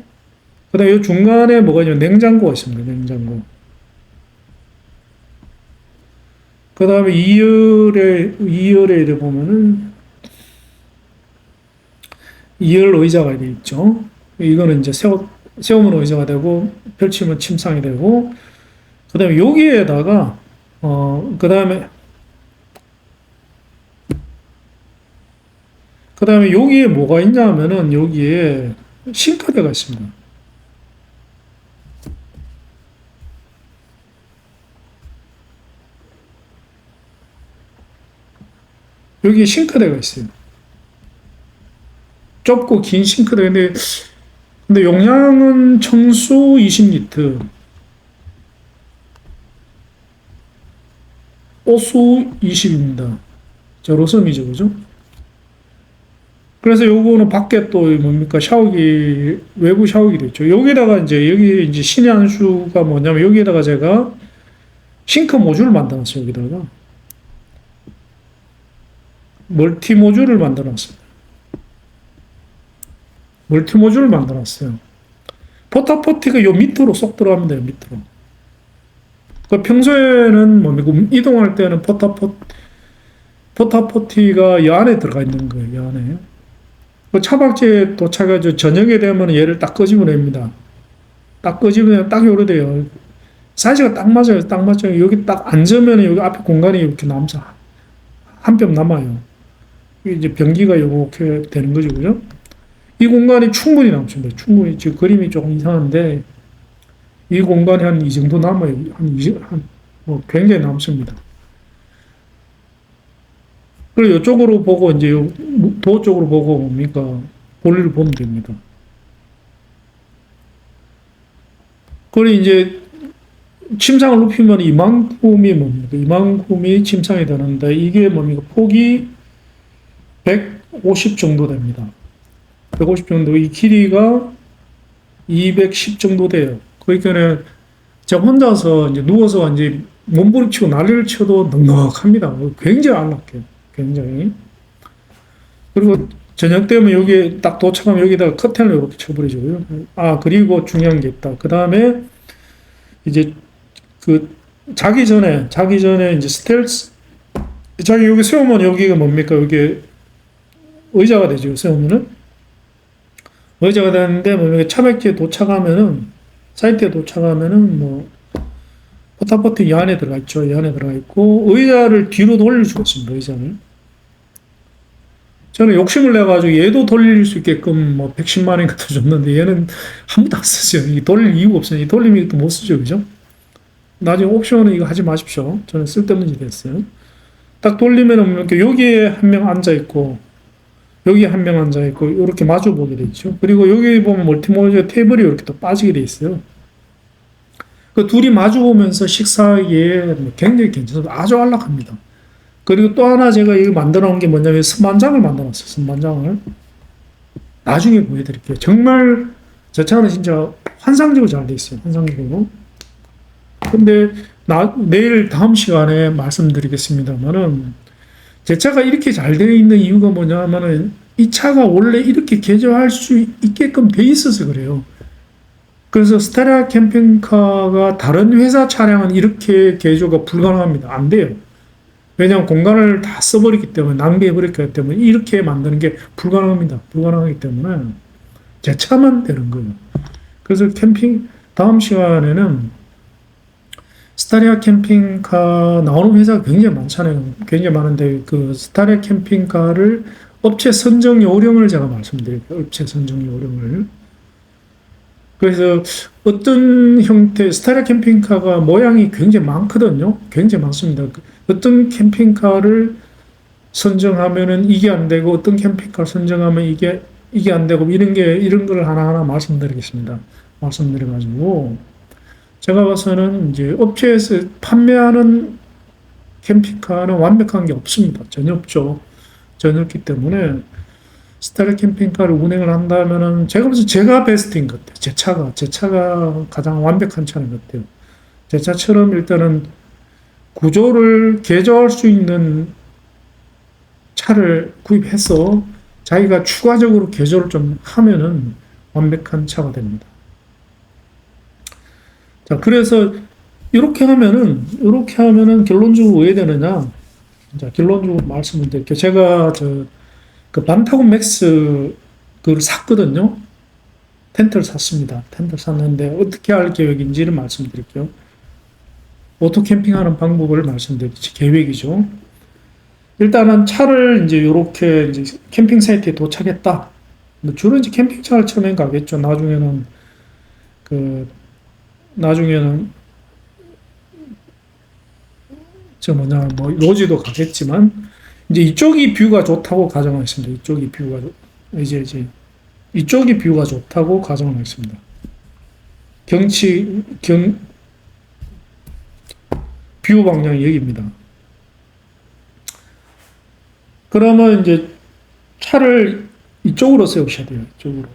Speaker 1: 그 다음에 이 중간에 뭐가 있냐면 냉장고가 있습니다. 냉장고. 그 다음에 2열에 이래 보면은 2열 의자가 되어 있죠. 이거는 이제 세우면 의자가 되고, 펼치면 침상이 되고, 그 다음에 여기에다가, 그 다음에 여기에 뭐가 있냐 하면은 여기에 싱크대가 있습니다. 여기에 싱크대가 있어요. 좁고 긴 싱크대. 근데 용량은 청수 20리터, 오수 20입니다. 자, 로섬이죠, 그죠? 그래서 요거는 밖에 또 뭡니까? 샤워기, 외부 샤워기도 있죠. 여기다가 여기 신의 한 수가 뭐냐면 여기에다가 제가 싱크 모듈을 만들었어요, 여기다가. 멀티 모듈을 만들었어요. 멀티 모듈을 만들었어요. 포타포티가 요 밑으로 쏙 들어갑니다, 요 밑으로. 그 평소에는 뭡니까? 이동할 때는 포타포티가 이 안에 들어가 있는 거예요, 이 안에. 그 차박지에 도착해서 저녁에 되면 얘를 딱 끄집어냅니다. 딱 끄집어내면 딱 요래 돼요. 사이즈가 딱 맞아요. 딱 맞아요. 여기 딱 앉으면 여기 앞에 공간이 이렇게 남죠. 한 뼘 남아요. 이제 변기가 이렇게 되는 거죠. 그죠? 이 공간이 충분히 남습니다. 충분히. 지금 그림이 조금 이상한데, 이 공간이 한 이 정도 남아요. 굉장히 남습니다. 그리고 이쪽으로 보고, 이제 도 쪽으로 보고 뭡니까? 볼일을 보면 됩니다. 그리고 이제 침상을 높이면 이만큼이 뭡니까? 이만큼이 침상이 되는데, 이게 뭡니까? 폭이 150 정도 됩니다. 150 정도, 이 길이가 210 정도 돼요. 그러니까 제가 혼자서 이제 누워서 이제 몸부림치고 난리를 쳐도 넉넉합니다. 굉장히 안락해요. 굉장히. 그리고 저녁 되면 여기에 딱 도착하면 여기다가 커튼을 이렇게 쳐버리죠. 그리고 중요한 게 있다. 그 다음에 이제 자기 전에 이제 스텔스, 자기 여기 세우면 여기가 뭡니까? 여기 의자가 되죠. 세우면은. 의자가 되는데, 뭐, 차박지에 도착하면은, 사이트에 도착하면은, 뭐, 포타포트 이 안에 들어가 있죠. 이 안에 들어가 있고, 의자를 뒤로 돌릴 수가 있습니다. 의자를. 저는 욕심을 내가지고 얘도 돌릴 수 있게끔 뭐 110만 원 갖다 줬는데 얘는 한 번도 안 쓰죠. 이 돌릴 이유가 없어요. 이 돌리면 또 못 쓰죠. 그죠? 나중에 옵션은 이거 하지 마십시오. 저는 쓸데없는 짓 했어요. 딱 돌리면은 이렇게 여기에 한 명 앉아있고, 여기에 한 명 앉아있고, 이렇게 마주 보게 되죠. 그리고 여기 보면 멀티모니터 테이블이 이렇게 또 빠지게 돼 있어요. 그 둘이 마주 보면서 식사하기에 굉장히 괜찮아요. 아주 안락합니다. 그리고 또 하나 제가 이거 만들어 놓은 게 뭐냐면 선반장을 만들어 놨어요. 선반장을. 나중에 보여드릴게요. 정말 저 차는 진짜 환상적으로 잘 돼 있어요. 환상적으로. 근데 내일 다음 시간에 말씀드리겠습니다만은 제 차가 이렇게 잘 되어 있는 이유가 뭐냐면은 이 차가 원래 이렇게 개조할 수 있게끔 돼 있어서 그래요. 그래서 스타리아 캠핑카가 다른 회사 차량은 이렇게 개조가 불가능합니다. 안 돼요. 왜냐하면 공간을 다 써버리기 때문에, 낭비해버렸기 때문에 이렇게 만드는 게 불가능합니다. 불가능하기 때문에 제 차만 되는 거예요. 그래서 다음 시간에는 스타리아 캠핑카 나오는 회사가 굉장히 많잖아요. 굉장히 많은데 그 스타리아 캠핑카를 업체 선정 요령을 제가 말씀드릴게요. 업체 선정 요령을. 그래서 어떤 형태, 스타리아 캠핑카가 모양이 굉장히 많거든요. 굉장히 많습니다. 어떤 캠핑카를 선정하면은 이게 안 되고, 어떤 캠핑카를 선정하면 이게 안 되고, 이런 걸 하나하나 말씀드리겠습니다. 말씀드려가지고, 제가 봐서는 이제 업체에서 판매하는 캠핑카는 완벽한 게 없습니다. 전혀 없죠. 전혀 없기 때문에, 스타리아 캠핑카를 운행을 한다면은 제가 봐서 제가 베스트인 것 같아요. 제 차가 가장 완벽한 차인 것 같아요. 제 차처럼 일단은 구조를 개조할 수 있는 차를 구입해서 자기가 추가적으로 개조를 좀 하면은 완벽한 차가 됩니다. 자, 그래서 이렇게 하면은 결론적으로 왜 되느냐? 자, 결론적으로 말씀을 드릴게요. 제가 그 반타곤 맥스 그걸 샀거든요. 텐트를 샀습니다. 텐트를 샀는데 어떻게 할 계획인지를 말씀드릴게요. 오토 캠핑하는 방법을 말씀드릴게요. 계획이죠. 일단은 차를 이제 이렇게 이제 캠핑 사이트에 도착했다. 주로 이제 캠핑차를 처음엔 가겠죠. 나중에는 뭐 로지도 가겠지만 이제 이쪽이 뷰가 좋다고 가정하겠습니다. 이쪽이 뷰가 좋다고 가정하겠습니다. 뷰 방향이 여기입니다. 그러면 이제 차를 이쪽으로 세우셔야 돼요. 이쪽으로.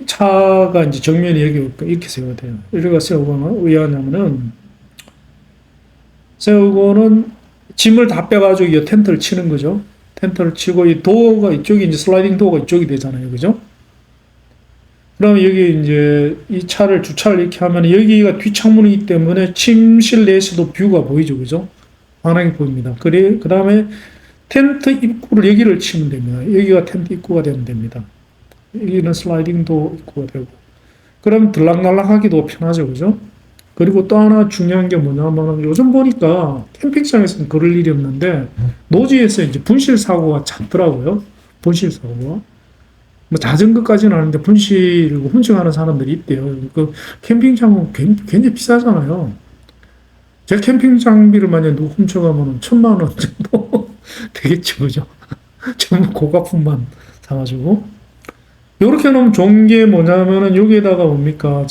Speaker 1: 차가 이제 정면이 여기 이렇게 세워야 돼요. 이렇게 세우고는 왜 하냐면은 세우고는 짐을 다 빼가지고 이 텐트를 치는 거죠. 텐트를 치고 이 도어가 이쪽이 이제 슬라이딩 도어가 이쪽이 되잖아요. 그죠? 그럼 여기 이제 이 주차를 이렇게 하면 여기가 뒷창문이기 때문에 침실 내에서도 뷰가 보이죠. 그죠? 환하게 보입니다. 그 다음에 텐트 입구를 여기를 치면 됩니다. 여기가 텐트 입구가 되면 됩니다. 여기는 슬라이딩 도어 입구가 되고. 그럼 들락날락하기도 편하죠. 그죠? 그리고 또 하나 중요한 게 뭐냐면 요즘 보니까 캠핑장에서는 그럴 일이 없는데 노지에서 이제 분실 사고가 잦더라고요. 분실 사고가. 뭐 자전거까지는 아닌데 분실을 훔쳐가는 사람들이 있대요. 그 캠핑장은 굉장히 비싸잖아요. 제 캠핑 장비를 만약에 누구 훔쳐가면 1,000만 원 정도 되겠죠. 그죠? 전부 고가품만 사가지고. 요렇게 놓으면 좋은 게 뭐냐면은 여기에다가 뭡니까?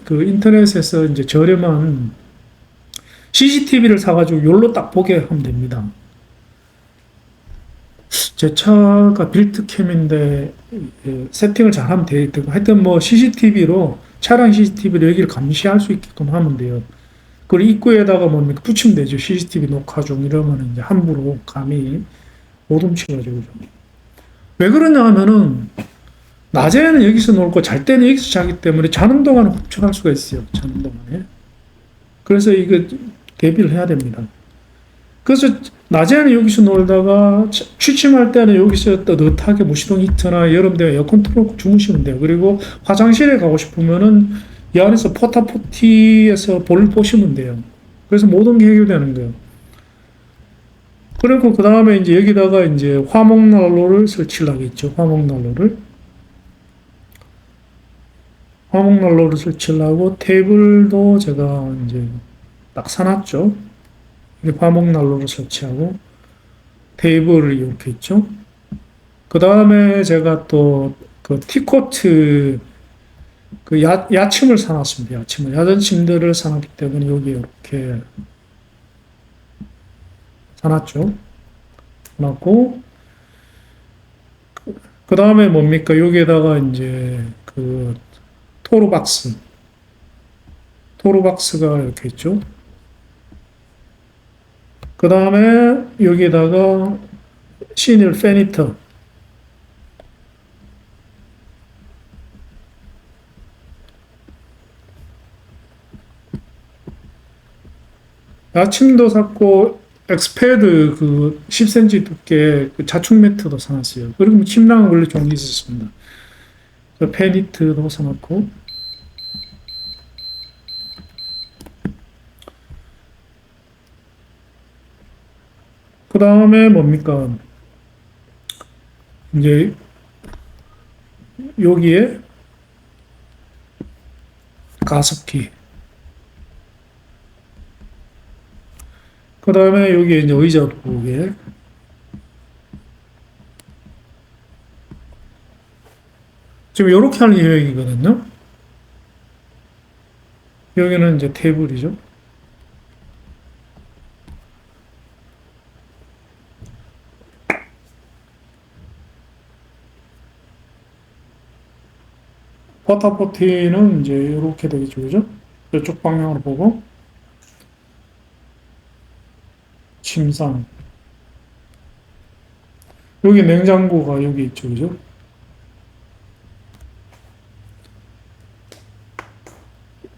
Speaker 1: 인터넷에서 이제 저렴한 CCTV를 사가지고 요로 딱 보게 하면 됩니다. 제 차가 빌트캠인데 세팅을 잘하면 되고 하여튼 뭐 CCTV로 차량 CCTV로 여기를 감시할 수 있게끔 하면 돼요. 그리고 입구에다가 뭡니까? 붙이면 되죠. CCTV 녹화 중 이러면 이제 함부로 감히 못 훔쳐가지고. 왜 그러냐 하면은 낮에는 여기서 놀고 잘 때는 여기서 자기 때문에 자는 동안에 훔쳐갈 수가 있어요. 자는 동안에. 그래서 이거 대비를 해야 됩니다. 그래서 낮에는 여기서 놀다가 취침할 때는 여기서 따뜻하게 무시동 히터나 여름 되면 에어컨 틀어놓고 주무시면 돼요. 그리고 화장실에 가고 싶으면은 이 안에서 포타포티에서 볼을 보시면 돼요. 그래서 모든 게 해결되는 거예요. 그리고 그 다음에 이제 여기다가 이제 화목난로를 설치를 하겠죠. 화목난로를 설치를 하고 테이블도 제가 이제 딱 사놨죠. 화목난로를 설치하고 테이블을 이렇게 있죠. 그 다음에 제가 또 그 티코트 그 야침을 사놨습니다. 야전 침대를 사놨기 때문에 여기 이렇게 사놨죠. 사놨고 그 다음에 뭡니까? 여기에다가 이제 그 토르박스가 이렇게 있죠. 그 다음에 여기에다가 시닐 페니터. 아침도 샀고, 엑스패드 그 10cm 두께 그 자축 매트도 사놨어요. 그리고 침낭은 원래 종이 있었습니다. 그 페니트도 사놨고, 그 다음에 뭡니까? 이제 여기에 가습기. 그 다음에 여기에 이제 의자 두 개. 지금 이렇게 하는 계획이거든요. 여기는 이제 테이블이죠. 포타포티는 이제 이렇게 되겠죠. 그죠? 이쪽 방향으로 보고, 침상. 여기 냉장고가 여기 있죠. 그죠?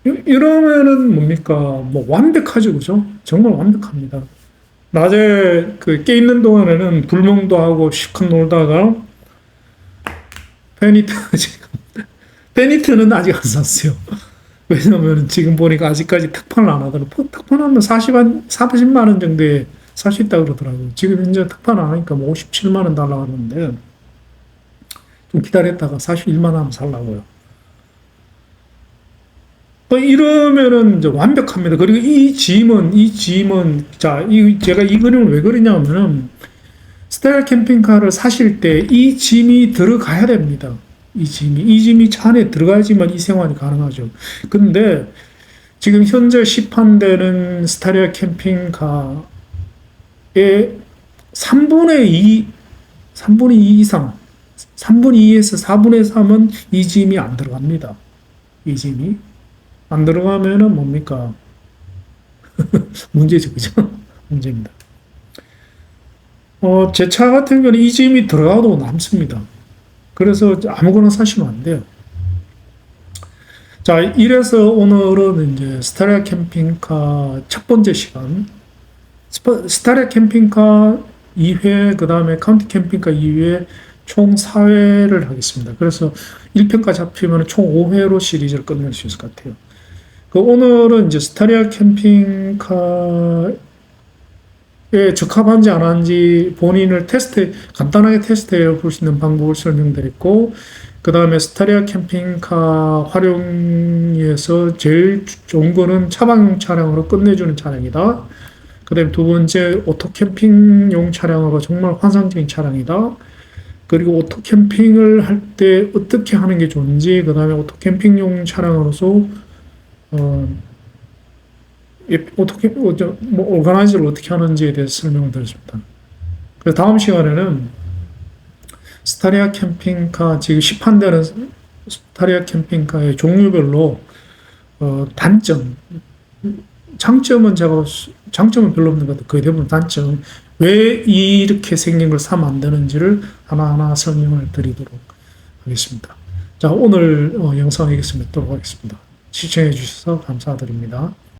Speaker 1: 이러면은 뭡니까? 뭐 완벽하죠. 그죠? 정말 완벽합니다. 낮에 그 깨 있는 동안에는 불멍도 하고 실컷 놀다가 페니트 지금 페니트는 아직 안 샀어요. 왜냐면 지금 보니까 아직까지 특판을 안 하더라고요. 특판하면 40만 원 정도에 살 수 있다고 그러더라고요. 지금 현재 특판 안 하니까 뭐 57만 원 달라고 하는데 좀 기다렸다가 41만 원 하면 살라고요. 이러면은 이제 완벽합니다. 그리고 이 짐은, 자, 제가 이 그림을 왜 그리냐면은, 스타일 캠핑카를 사실 때 이 짐이 들어가야 됩니다. 이 짐이 차 안에 들어가야지만 이 생활이 가능하죠. 근데 지금 현재 시판되는 스타리아 캠핑카의 3분의 2, 3분의 2 이상, 3분의 2에서 4분의 3은 이 짐이 안 들어갑니다. 이 짐이. 안 들어가면은 뭡니까? 문제죠, 그죠? 문제입니다. 제 차 같은 경우는 이 짐이 들어가도 남습니다. 그래서 아무거나 사시면 안 돼요. 자, 이래서 오늘은 이제 스타리아 캠핑카 첫 번째 시간, 스타리아 캠핑카 2회, 그 다음에 카운티 캠핑카 2회 총 4회를 하겠습니다. 그래서 1편까지 합치면 총 5회로 시리즈를 끝낼 수 있을 것 같아요. 오늘은 이제 스타리아 캠핑카에 적합한지 안 한지 본인을 간단하게 테스트해 볼 수 있는 방법을 설명드렸고, 그 다음에 스타리아 캠핑카 활용에서 제일 좋은 거는 차박용 차량으로 끝내주는 차량이다. 그 다음에 두 번째, 오토 캠핑용 차량으로 정말 환상적인 차량이다. 그리고 오토 캠핑을 할 때 어떻게 하는 게 좋은지, 그 다음에 오토 캠핑용 차량으로서 어떻게, 오가나이즈를 어떻게 하는지에 대해서 설명을 드렸습니다. 그래서 다음 시간에는 스타리아 캠핑카, 지금 시판되는 스타리아 캠핑카의 종류별로, 단점, 장점은 별로 없는 것 같아요. 거의 대부분 단점, 왜 이렇게 생긴 걸 사면 안 되는지를 하나하나 설명을 드리도록 하겠습니다. 자, 오늘 영상 여기서 맺도록 하겠습니다. 시청해 주셔서 감사드립니다.